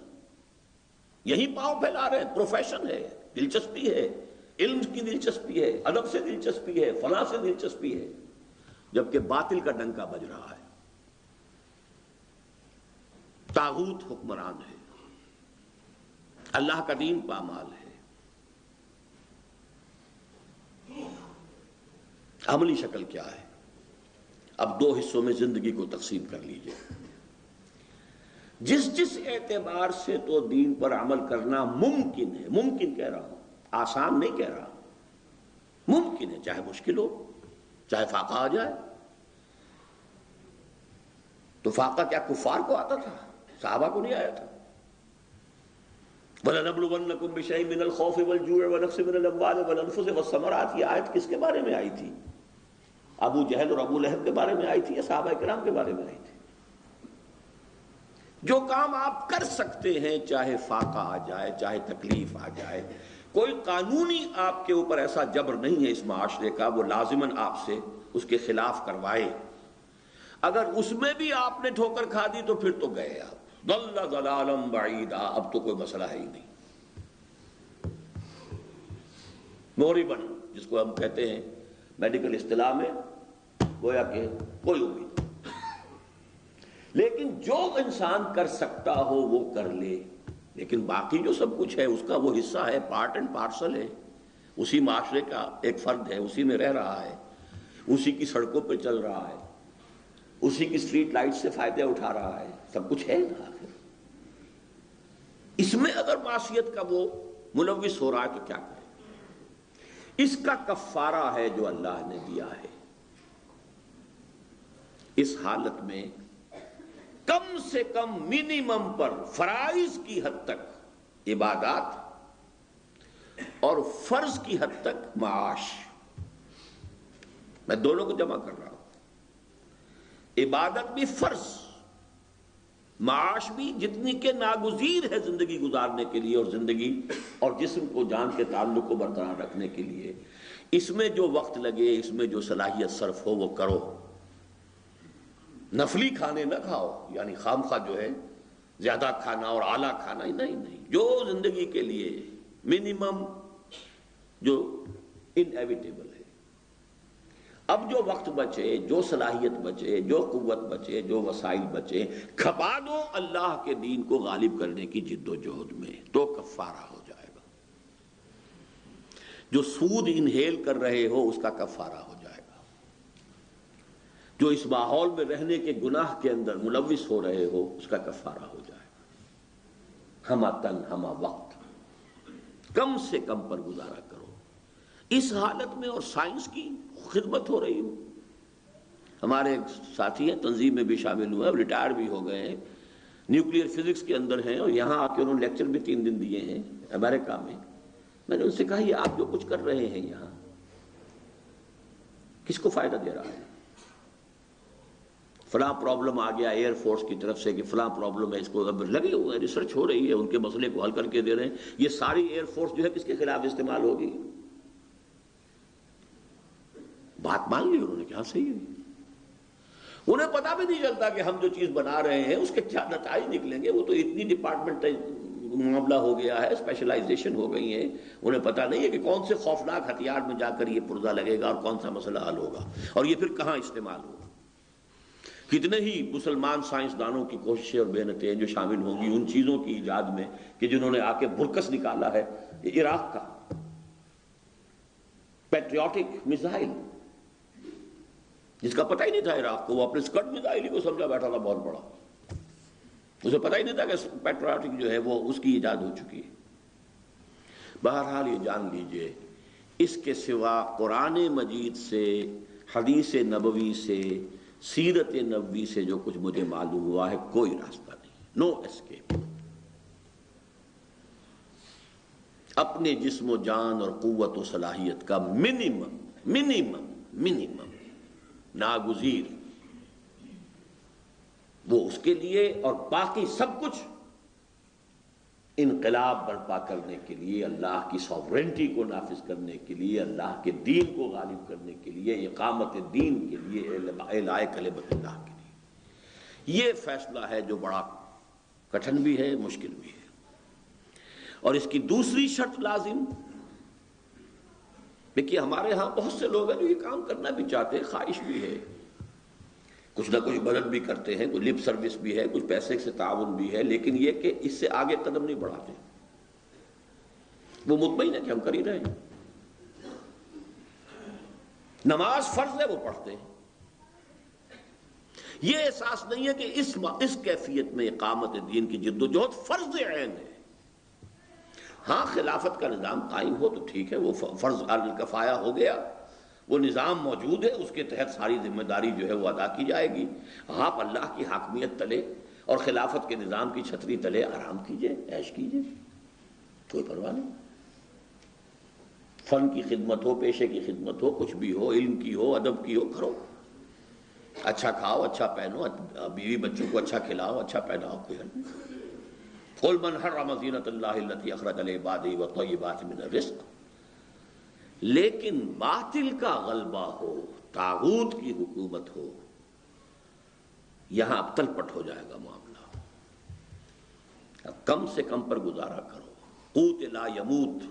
یہی پاؤں پھیلا رہے ہیں، پروفیشن ہے، دلچسپی ہے، علم کی دلچسپی ہے، ادب سے دلچسپی ہے، فلاں سے دلچسپی ہے، جبکہ باطل کا ڈنکا بج رہا ہے، طاغوت حکمران ہے، اللہ کا دین پامال ہے۔ عملی شکل کیا ہے؟ اب دو حصوں میں زندگی کو تقسیم کر لیجئے۔ جس اعتبار سے تو دین پر عمل کرنا ممکن ہے، ممکن کہہ رہا ہوں، آسان نہیں کہہ رہا، ممکن ہے، چاہے مشکل ہو، چاہے فاقہ آ جائے۔ تو فاقہ کیا کفار کو آتا تھا؟ صحابہ کو نہیں آیا تھا؟ وَلَنَبْلُوَنَّكُمْ بِشَيْءٍ مِّنَ الْخَوْفِ وَالْجُوعِ وَنَقْصٍ مِّنَ الْأَمْوَالِ وَالْأَنفُسِ وَالثَّمَرَاتِ۔ یہ آیت کس کے بارے میں آئی تھی؟ ابو جہل اور ابو لہب کے بارے میں آئی تھی یا صحابہ کرام کے بارے میں آئی تھی؟ جو کام آپ کر سکتے ہیں، چاہے فاقہ آ جائے، چاہے تکلیف آ جائے، کوئی قانونی آپ کے اوپر ایسا جبر نہیں ہے اس معاشرے کا، وہ لازماً آپ سے اس کے خلاف کروائے۔ اگر اس میں بھی آپ نے ٹھوکر کھا دی تو پھر تو گئے آپ، ضل ضلالا بعیدا، اب تو کوئی مسئلہ ہے ہی نہیں۔ موریبن جس کو ہم کہتے ہیں میڈیکل اصطلاح میں، گویا کہ کوئی امید نہیں۔ لیکن جو انسان کر سکتا ہو وہ کر لے، لیکن باقی جو سب کچھ ہے اس کا وہ حصہ ہے، پارٹ اینڈ پارسل ہے، اسی معاشرے کا ایک فرد ہے، اسی میں رہ رہا ہے، اسی کی سڑکوں پہ چل رہا ہے، اسی کی اسٹریٹ لائٹ سے فائدے اٹھا رہا ہے، سب کچھ ہے نا آخر۔ اس میں اگر معصیت کا وہ ملوث ہو رہا ہے تو کیا کرے؟ اس کا کفارہ ہے جو اللہ نے دیا ہے۔ اس حالت میں کم سے کم منیمم پر فرائض کی حد تک عبادات اور فرض کی حد تک معاش، میں دونوں کو جمع کر رہا ہوں، عبادت بھی فرض، معاش بھی جتنی کہ ناگزیر ہے زندگی گزارنے کے لیے، اور زندگی اور جسم کو جان کے تعلق کو برقرار رکھنے کے لیے اس میں جو وقت لگے، اس میں جو صلاحیت صرف ہو وہ کرو۔ نفلی کھانے نہ کھاؤ، یعنی خامخواہ جو ہے زیادہ کھانا اور اعلیٰ کھانا، نہیں، جو زندگی کے لیے منیمم جو انیویٹیبل ہے۔ اب جو وقت بچے، جو صلاحیت بچے، جو قوت بچے، جو وسائل بچے، کھپا دو اللہ کے دین کو غالب کرنے کی جد و جہد میں، تو کفارہ ہو جائے گا۔ جو سود انہیل کر رہے ہو اس کا کفارہ ہو جائے گا، جو اس ماحول میں رہنے کے گناہ کے اندر ملوث ہو رہے ہو اس کا کفارہ ہو جائے گا۔ ہمہ تن ہمہ وقت، کم سے کم پر گزارا کرو۔ اس حالت میں اور سائنس کی خدمت ہو رہی ہو۔ ہمارے ایک ساتھی ہیں، تنظیم میں بھی شامل ہوئے، ریٹائر بھی ہو گئے ہیں، نیوکلیئر فزکس کے اندر ہیں، اور یہاں آ کے انہوں نے لیکچر بھی 3 دن دیے ہیں امریکہ میں۔ میں نے ان سے کہا یہ آپ جو کچھ کر رہے ہیں یہاں کس کو فائدہ دے رہا ہے؟ فلاں پرابلم آ گیا ایئر فورس کی طرف سے کہ فلاں پرابلم ہے، اس کو اب لگے ہوئے ہیں، ریسرچ ہو رہی ہے، ان کے مسئلے کو حل کر کے دے رہے ہیں۔ یہ ساری ایئر فورس جو ہے کس کے خلاف استعمال ہوگی؟ بات مان لی انہوں نے کہ ہاں صحیح ہے۔ انہیں پتا بھی نہیں چلتا کہ ہم جو چیز بنا رہے ہیں اس کے کیا نتائج نکلیں گے، وہ تو اتنی ڈپارٹمنٹ معاملہ ہو گیا ہے، اسپیشلائزیشن ہو گئی ہے، انہیں پتا نہیں ہے کہ کون سے خوفناک ہتھیار میں جا کر یہ پرزہ لگے گا اور کون سا مسئلہ حل ہوگا، اور یہ پھر کہاں استعمال ہوگا۔ کتنے ہی مسلمان سائنسدانوں کی کوششیں اور محنتیں جو شامل ہوں گی ان چیزوں کی ایجاد میں کہ جنہوں نے آ کے برکس نکالا ہے عراق کا پیٹریوٹک میزائل، جس کا پتہ ہی نہیں تھا عراق کو، وہ اپنے اسکٹ میزائل ہی کو سمجھا بیٹھا تھا بہت بڑا، اسے پتہ ہی نہیں تھا کہ پیٹریوٹک جو ہے وہ اس کی ایجاد ہو چکی ہے۔ بہرحال یہ جان لیجئے اس کے سوا قرآن مجید سے، حدیث نبوی سے، سیرت نبوی سے جو کچھ مجھے معلوم ہوا ہے کوئی راستہ نہیں، نو اسکیپ۔ اپنے جسم و جان اور قوت و صلاحیت کا منیمم ناگزیر وہ اس کے لیے، اور باقی سب کچھ انقلاب برپا کرنے کے لیے، اللہ کی سوورنٹی کو نافذ کرنے کے لیے، اللہ کے دین کو غالب کرنے کے لیے، اقامت دین کے لیے، اعلاء کلمت اللہ کے لیے۔ یہ فیصلہ ہے جو بڑا کٹھن بھی ہے، مشکل بھی ہے۔ اور اس کی دوسری شرط لازم، دیکھیے ہمارے ہاں بہت سے لوگ ہیں جو یہ کام کرنا بھی چاہتے ہیں، خواہش بھی ہے، کچھ نہ کچھ مدد بھی کرتے ہیں، کوئی لپ سروس بھی ہے، کچھ پیسے سے تعاون بھی ہے، لیکن یہ کہ اس سے آگے قدم نہیں بڑھاتے۔ وہ مطمئن ہے کہ ہم کر ہی رہے ہیں. نماز فرض ہے وہ پڑھتے ہیں. یہ احساس نہیں ہے کہ اس کیفیت میں اقامت دین کی جد و جہد فرض عین ہے. ہاں خلافت کا نظام قائم ہو تو ٹھیک ہے، وہ فرض الکفایہ ہو گیا، وہ نظام موجود ہے، اس کے تحت ساری ذمہ داری جو ہے وہ ادا کی جائے گی. آپ اللہ کی حاکمیت تلے اور خلافت کے نظام کی چھتری تلے آرام کیجئے، عیش کیجئے، کوئی پرواہ نہیں. فن کی خدمت ہو، پیشے کی خدمت ہو، کچھ بھی ہو، علم کی ہو، ادب کی ہو، کرو. اچھا کھاؤ، اچھا پہنو، بیوی بچوں کو اچھا کھلاؤ، اچھا پہناؤ، کوئی حل نہیں. قل من حرم زینۃ اللہ التی اخرج لعبادہ والطیبات من الرزق. لیکن باطل کا غلبہ ہو، طاغوت کی حکومت ہو، یہاں اب تلپٹ ہو جائے گا معاملہ. اب کم سے کم پر گزارا کرو. قوت لا یموت،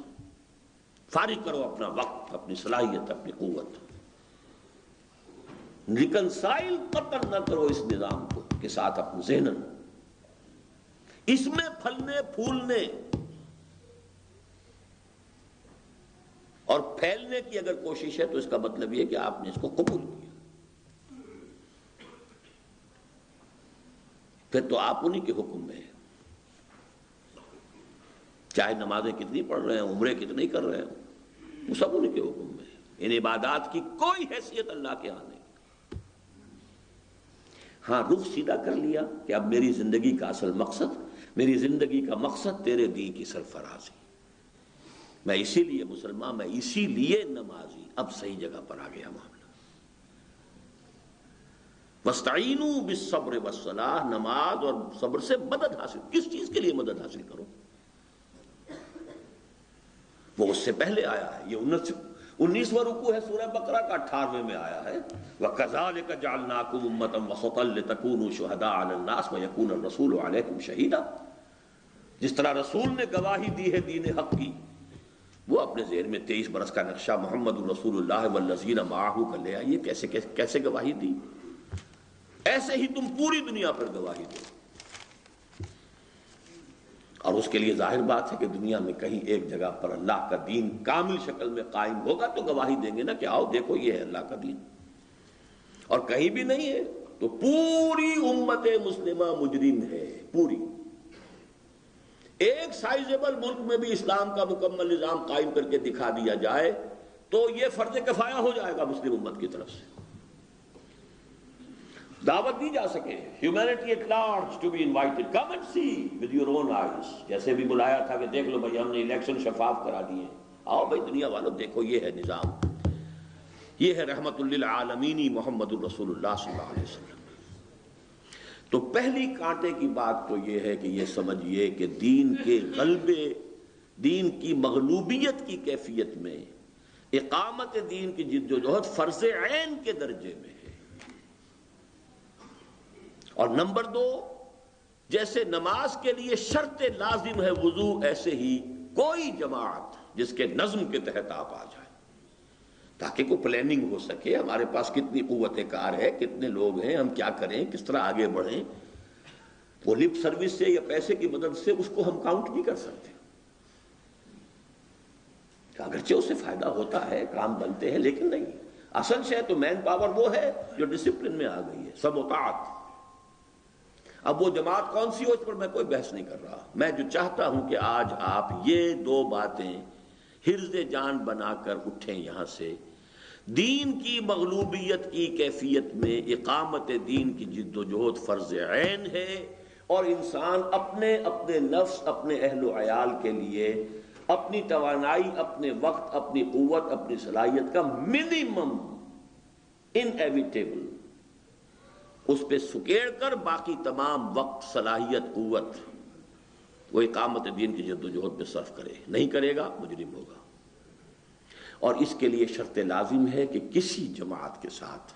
فارغ کرو اپنا وقت، اپنی صلاحیت، اپنی قوت. ریکنسائل قتل نہ کرو اس نظام کو کے ساتھ اپنے ذہن. اس میں پھلنے پھولنے اور پھیلنے کی اگر کوشش ہے تو اس کا مطلب یہ کہ آپ نے اس کو قبول کیا. پھر تو آپ انہی کے حکم میں ہیں. چاہے نمازیں کتنی پڑھ رہے ہیں، عمرے کتنی کر رہے ہیں، وہ سب انہی کے حکم میں ہے. ان عبادات کی کوئی حیثیت اللہ کے ہاں نہیں. ہاں رخ سیدھا کر لیا کہ اب میری زندگی کا اصل مقصد، میری زندگی کا مقصد تیرے دین کی سرفرازی. میں اسی لیے مسلمان، میں اسی لیے نمازی. اب صحیح جگہ پر آ گیا معاملہ. وَاسْتَعِینُوا بِالصَّبْرِ وَالصَّلَاةِ، نماز اور صبر سے مدد حاصل. کس چیز کے لیے مدد حاصل کرو؟ وہ اس سے پہلے آیا ہے. یہ 19واں رکوع ہے سورہ بقرہ کا، 18ویں میں آیا ہے وَكَذَلِكَ جَعَلْنَاكُمْ أُمَّةً وَسَطًا لِتَكُونُوا شُهَدَاءَ عَلَى النَّاسِ وَيَكُونَ الرَّسُولُ عَلَيْكُمْ شَهِيدًا. جس طرح رسول نے گواہی دی ہے دین حق کی، وہ اپنے ذہن میں 23 برس کا نقشہ محمد الرسول اللہ والذین معہ کا لے آئیے. کیسے گواہی دی؟ ایسے ہی تم پوری دنیا پر گواہی دو. اور اس کے لیے ظاہر بات ہے کہ دنیا میں کہیں ایک جگہ پر اللہ کا دین کامل شکل میں قائم ہوگا تو گواہی دیں گے نا کہ آؤ دیکھو یہ ہے اللہ کا دین. اور کہیں بھی نہیں ہے تو پوری امت مسلمہ مجرم ہے. پوری ایک سائزیبل ملک میں بھی اسلام کا مکمل نظام قائم کر کے دکھا دیا جائے تو یہ فرض کفایہ ہو جائے گا مسلم امت کی طرف سے. دعوت دی جا سکے humanity at large to be invited, come and see with your own eyes. جیسے بھی بلایا تھا کہ دیکھ لو بھائی ہم نے الیکشن شفاف کرا دیے، آؤ بھائی دنیا والوں دیکھو یہ ہے نظام، یہ ہے رحمت للعالمین محمد الرسول اللہ صلی اللہ علیہ وسلم. تو پہلی کانٹے کی بات تو یہ ہے کہ یہ سمجھیے کہ دین کے غلبے، دین کی مغلوبیت کی کیفیت میں اقامت دین کی جد و جہد فرض عین کے درجے میں ہے. اور نمبر 2، جیسے نماز کے لیے شرط لازم ہے وضو، ایسے ہی کوئی جماعت جس کے نظم کے تحت آپ آ جائیں تاکہ کوئی پلاننگ ہو سکے. ہمارے پاس کتنی قوت کار ہے، کتنے لوگ ہیں، ہم کیا کریں، کس طرح آگے بڑھیں. وہ لپ سروس سے یا پیسے کی مدد سے اس کو ہم کاؤنٹ نہیں کر سکتے. اگرچہ اس سے فائدہ ہوتا ہے، کام بنتے ہیں، لیکن نہیں. اصل شے تو مین پاور وہ ہے جو ڈسپلن میں آ گئی ہے، سب اطاعت. اب وہ جماعت کون سی ہو اس پر میں کوئی بحث نہیں کر رہا. میں جو چاہتا ہوں کہ آج آپ یہ 2 باتیں حرز جان بنا کر اٹھیں یہاں سے. دین کی مغلوبیت کی کیفیت میں اقامت دین کی جد و جہد فرض عین ہے، اور انسان اپنے نفس، اپنے اہل و عیال کے لیے اپنی توانائی، اپنے وقت، اپنی قوت، اپنی صلاحیت کا منیمم انیویٹیبل اس پہ سکیڑ کر باقی تمام وقت، صلاحیت، قوت وہ اقامت دین کی جد و جہد پہ صرف کرے. نہیں کرے گا مجرم ہوگا. اور اس کے لیے شرط لازم ہے کہ کسی جماعت کے ساتھ،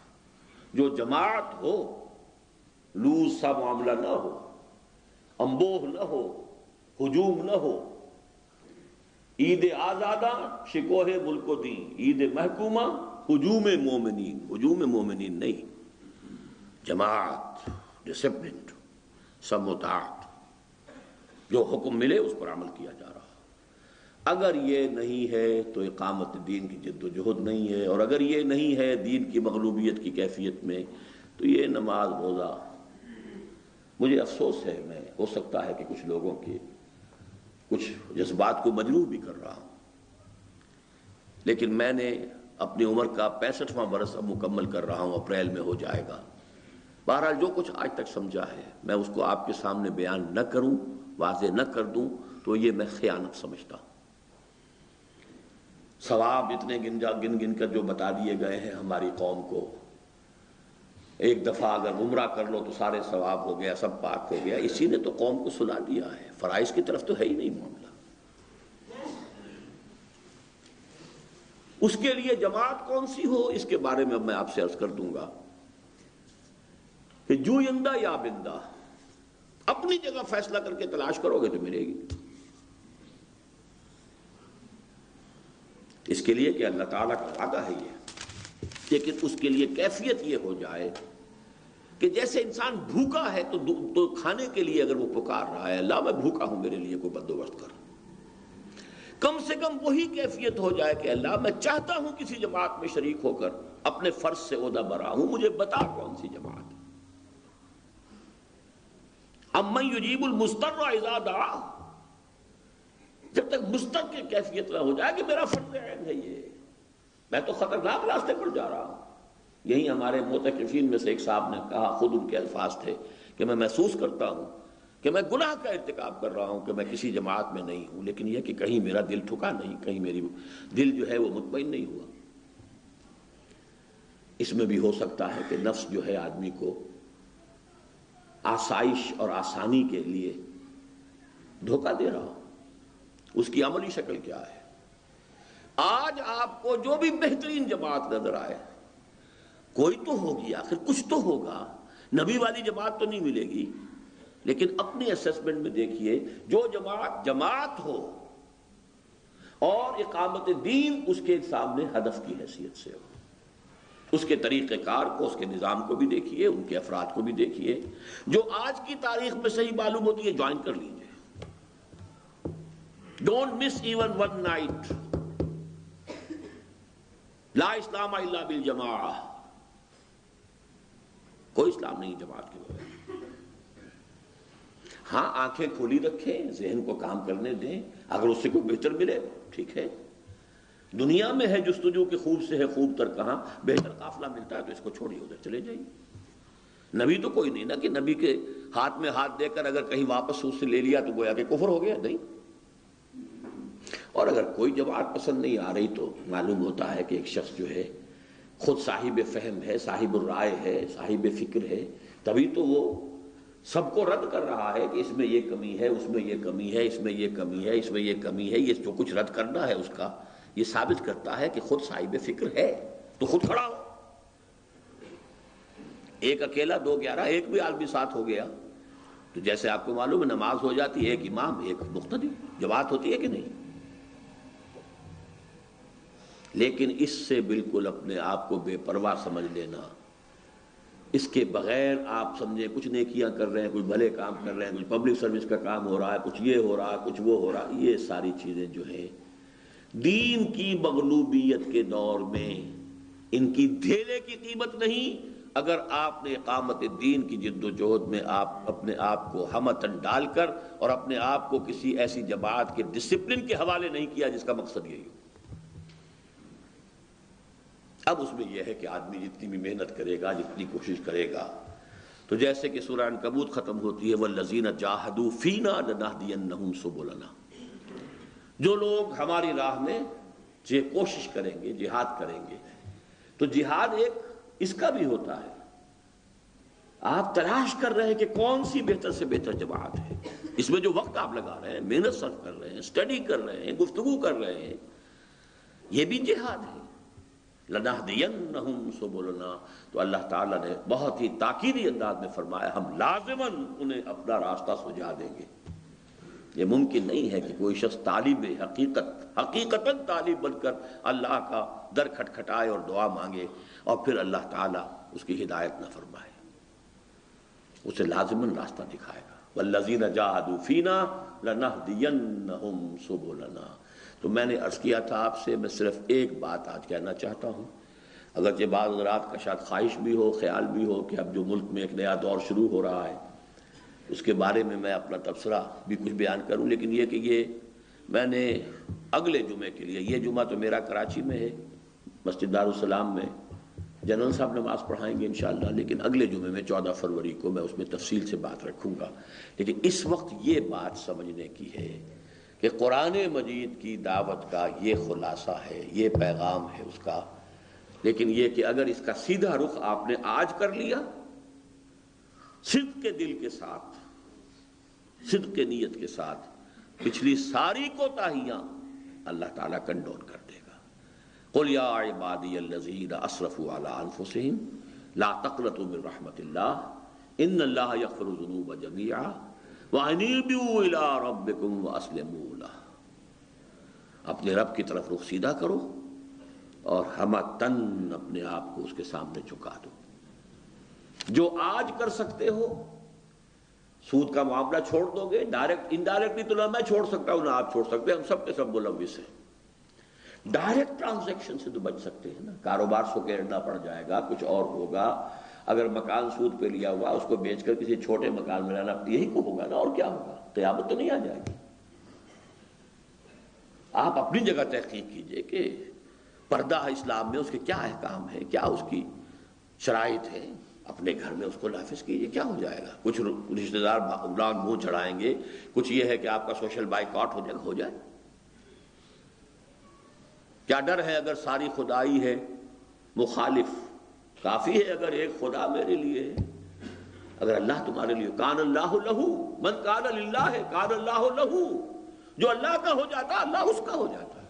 جو جماعت ہو، لوز سا معاملہ نہ ہو، انبوہ نہ ہو، ہجوم نہ ہو. عید آزادہ شکوہ ملک و دین، عید محکومہ ہجوم مومنین. ہجوم مومنین نہیں، جماعت، ڈسپلنڈ، سب مطاعت، جو حکم ملے اس پر عمل کیا جا رہا. اگر یہ نہیں ہے تو اقامت دین کی جد و جہد نہیں ہے، اور اگر یہ نہیں ہے دین کی مغلوبیت کی کیفیت میں، تو یہ نماز روزہ، مجھے افسوس ہے، میں ہو سکتا ہے کہ کچھ لوگوں کے کچھ جذبات کو مجروح بھی کر رہا ہوں، لیکن میں نے اپنی عمر کا 65واں برس اب مکمل کر رہا ہوں، اپریل میں ہو جائے گا۔ بہرحال جو کچھ آج تک سمجھا ہے میں اس کو آپ کے سامنے بیان نہ کروں، واضح نہ کر دوں تو یہ میں خیانت سمجھتا ہوں۔ ثواب اتنے گن گن کر جو بتا دیے گئے ہیں ہماری قوم کو، ایک دفعہ اگر عمرہ کر لو تو سارے ثواب ہو گیا، سب پاک ہو گیا، اسی نے تو قوم کو سلا دیا ہے، فرائض کی طرف تو ہے ہی نہیں معاملہ۔ اس کے لیے جماعت کون سی ہو، اس کے بارے میں اب میں آپ سے عرض کر دوں گا کہ جویندہ یا بندہ، اپنی جگہ فیصلہ کر کے تلاش کرو گے تو ملے گی۔ اس کے لیے کہ اللہ تعالیٰ کا وعدہ ہے یہ، لیکن اس کے لیے کیفیت یہ ہو جائے کہ جیسے انسان بھوکا ہے تو کھانے کے لیے اگر وہ پکار رہا ہے، اللہ میں بھوکا ہوں میرے لیے کوئی بندوبست کر، کم سے کم وہی کیفیت ہو جائے کہ اللہ میں چاہتا ہوں کسی جماعت میں شریک ہو کر اپنے فرض سے عہدہ برا ہوں، مجھے بتا کون سی جماعت۔ امن یجیب المضطر اذا دعا، جب تک مضطر کی کیفیت نہ ہو جائے کہ میرا فرض عین ہے یہ، میں تو خطرناک راستے پر جا رہا ہوں۔ یہی ہمارے معتکفین میں سے ایک صاحب نے کہا، خود ان کے الفاظ تھے کہ میں محسوس کرتا ہوں کہ میں گناہ کا ارتکاب کر رہا ہوں کہ میں کسی جماعت میں نہیں ہوں، لیکن یہ کہ کہیں میرا دل ٹھکا نہیں، کہیں میری دل جو ہے وہ مطمئن نہیں ہوا۔ اس میں بھی ہو سکتا ہے کہ نفس جو ہے آدمی کو آسائش اور آسانی کے لیے دھوکہ دے رہا ہو۔ اس کی عملی شکل کیا ہے؟ آج آپ کو جو بھی بہترین جماعت نظر آئے، کوئی تو ہوگی، آخر کچھ تو ہوگا، نبی والی جماعت تو نہیں ملے گی، لیکن اپنی اسیسمنٹ میں دیکھیے جو جماعت ہو اور اقامت دین اس کے سامنے ہدف کی حیثیت سے ہو، اس کے طریقہ کار کو، اس کے نظام کو بھی دیکھیے، ان کے افراد کو بھی دیکھیے۔ جو آج کی تاریخ میں صحیح معلوم ہوتی ہے جوائن کر لیجیے، don't miss even one night, لا اسلام الا بالجماعہ، کوئی اسلام نہیں جماعت کے بغیر۔ ہاں آنکھیں کھولی رکھیں، ذہن کو کام کرنے دیں، اگر اس سے کوئی بہتر ملے ٹھیک ہے۔ دنیا میں ہے جستجو کہ خوب سے ہے خوب تر کہاں، بہتر قافلہ ملتا ہے تو اس کو چھوڑیے، ادھر چلے جائیے۔ نبی تو کوئی نہیں نا کہ نبی کے ہاتھ میں ہاتھ دے کر اگر کہیں واپس اس سے لے لیا تو گویا کہ کفر ہو گیا، نہیں۔ اور اگر کوئی جماعت پسند نہیں آ رہی تو معلوم ہوتا ہے کہ ایک شخص جو ہے خود صاحب فہم ہے، صاحب الرائے ہے، صاحب فکر ہے، تبھی تو وہ سب کو رد کر رہا ہے کہ اس میں یہ کمی ہے، اس میں یہ کمی ہے، اس میں یہ کمی ہے، اس میں یہ کمی ہے۔ یہ جو کچھ رد کرنا ہے اس کا یہ ثابت کرتا ہے کہ خود صاحب فکر ہے تو خود کھڑا ہو۔ ایک اکیلا 2-11 ایک بھی عالمی ساتھ ہو گیا تو جیسے آپ کو معلوم ہے نماز ہو جاتی ہے، ایک امام ایک مقتدی، جماعت ہوتی ہے کہ نہیں؟ لیکن اس سے بالکل اپنے آپ کو بے پرواہ سمجھ لینا، اس کے بغیر آپ سمجھیں کچھ نیکیاں کر رہے ہیں، کچھ بھلے کام کر رہے ہیں، کچھ پبلک سروس کا کام ہو رہا ہے، کچھ یہ ہو رہا ہے، کچھ وہ ہو رہا ہے، یہ ساری چیزیں جو ہیں دین کی مغلوبیت کے دور میں ان کی دھیلے کی قیمت نہیں۔ اگر آپ نے اقامت دین کی جد و جہد میں آپ اپنے آپ کو ہمتن ڈال کر اور اپنے آپ کو کسی ایسی جماعت کے ڈسپلن کے حوالے نہیں کیا جس کا مقصد یہی ہو۔ اب اس میں یہ ہے کہ آدمی جتنی بھی محنت کرے گا، جتنی کوشش کرے گا، تو جیسے کہ سورہ عنکبوت ختم ہوتی ہے وَالَّذِينَ جَاهَدُوا فِينَا لَنَهْدِيَنَّهُمْ سُبُلَنَا، جو لوگ ہماری راہ میں کوشش کریں گے، جہاد کریں گے، تو جہاد ایک اس کا بھی ہوتا ہے، آپ تلاش کر رہے ہیں کہ کون سی بہتر سے بہتر جماعت ہے، اس میں جو وقت آپ لگا رہے ہیں، محنت صرف کر رہے ہیں، اسٹڈی کر رہے ہیں، گفتگو کر رہے ہیں، یہ بھی جہاد ہے۔ لَنَهْدِيَنَّهُمْ سُبُلَنَا، تو اللہ تعالیٰ نے بہت ہی تاکیدی انداز میں فرمایا ہم لازماً انہیں اپنا راستہ سجا دیں گے۔ یہ ممکن نہیں ہے کہ کوئی شخص طالب حقیقتاً طالب بن کر اللہ کا در کھٹکھٹائے اور دعا مانگے اور پھر اللہ تعالیٰ اس کی ہدایت نہ فرمائے، اسے لازماً راستہ دکھائے گا۔ وَالَّذِينَ جَاهَدُوا فِينَا لَنَهْدِيَنَّهُمْ سُبُلَنَا، تو میں نے عرض کیا تھا آپ سے، میں صرف ایک بات آج کہنا چاہتا ہوں، اگرچہ بعض حضرات کا شاید خواہش بھی ہو، خیال بھی ہو کہ اب جو ملک میں ایک نیا دور شروع ہو رہا ہے اس کے بارے میں اپنا تبصرہ بھی کچھ بیان کروں، لیکن یہ کہ یہ میں نے اگلے جمعے کے لیے، یہ جمعہ تو میرا کراچی میں ہے، مسجد دارالسلام میں جنرل صاحب نماز پڑھائیں گے انشاءاللہ، لیکن اگلے جمعے میں 14 فروری کو میں اس میں تفصیل سے بات رکھوں گا۔ لیکن اس وقت یہ بات سمجھنے کی ہے کہ قرآن مجید کی دعوت کا یہ خلاصہ ہے، یہ پیغام ہے اس کا، لیکن یہ کہ اگر اس کا سیدھا رخ آپ نے آج کر لیا، صدق کے دل کے ساتھ، صدق کے نیت کے ساتھ، پچھلی ساری کوتاہیاں اللہ تعالیٰ کنڈول کر دے گا۔ قل یا عبادی الذین اسرفوا علی انفسہم لا تقنطوا من رحمت اللہ ان اللہ یغفر الذنوب جميعا وانیبوا الی ربکم واسلموا لہ۔ اپنے رب کی طرف رخ سیدھا کرو اور ہمہ تن اپنے آپ کو اس کے سامنے جھکا دو۔ جو آج کر سکتے ہو، سود کا معاملہ چھوڑ دو گے، ڈائریکٹ انڈائریکٹلی تو نہ میں چھوڑ سکتا ہوں نہ آپ چھوڑ سکتے، ہم سب کے سب ملوث ہیں۔ ڈائریکٹ ٹرانزیکشن سے تو بچ سکتے ہیں نا، کاروبار سکیڑنا پڑ جائے گا، کچھ اور ہوگا، اگر مکان سود پہ لیا ہوا اس کو بیچ کر کسی چھوٹے مکان میں لانا، یہی کو ہوگا نا، اور کیا ہوگا؟ قیامت تو نہیں آ جائے گی۔ آپ اپنی جگہ تحقیق کیجئے کہ پردہ اسلام میں اس کے کیا احکام ہے، کیا اس کی شرائط ہے، اپنے گھر میں اس کو نافذ کیجئے، کیا ہو جائے گا؟ کچھ رشتہ دار ناک منہ چڑھائیں گے، کچھ یہ ہے کہ آپ کا سوشل بائیکاٹ ہو جائے۔ کیا ڈر ہے اگر ساری خدائی ہے مخالف؟ کافی ہے اگر ایک خدا میرے لیے ہے، اگر اللہ تمہارے لیے، کان اللہ لہو من کان للہ کان اللہ لہو، جو اللہ کا ہو جاتا اللہ اس کا ہو جاتا ہے،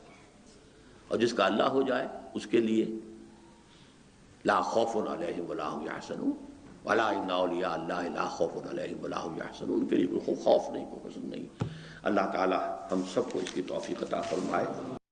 اور جس کا اللہ ہو جائے اس کے لیے لا خوف علیہم ولا هم یحزنون ولا ان اولیاء اللہ لا خوف علیہم ولا هم یحزنون، ان کے لیے کوئی خوف نہیں، کوئی حزن نہیں۔ اللہ تعالی ہم سب کو اس کی توفیق عطا فرمائے۔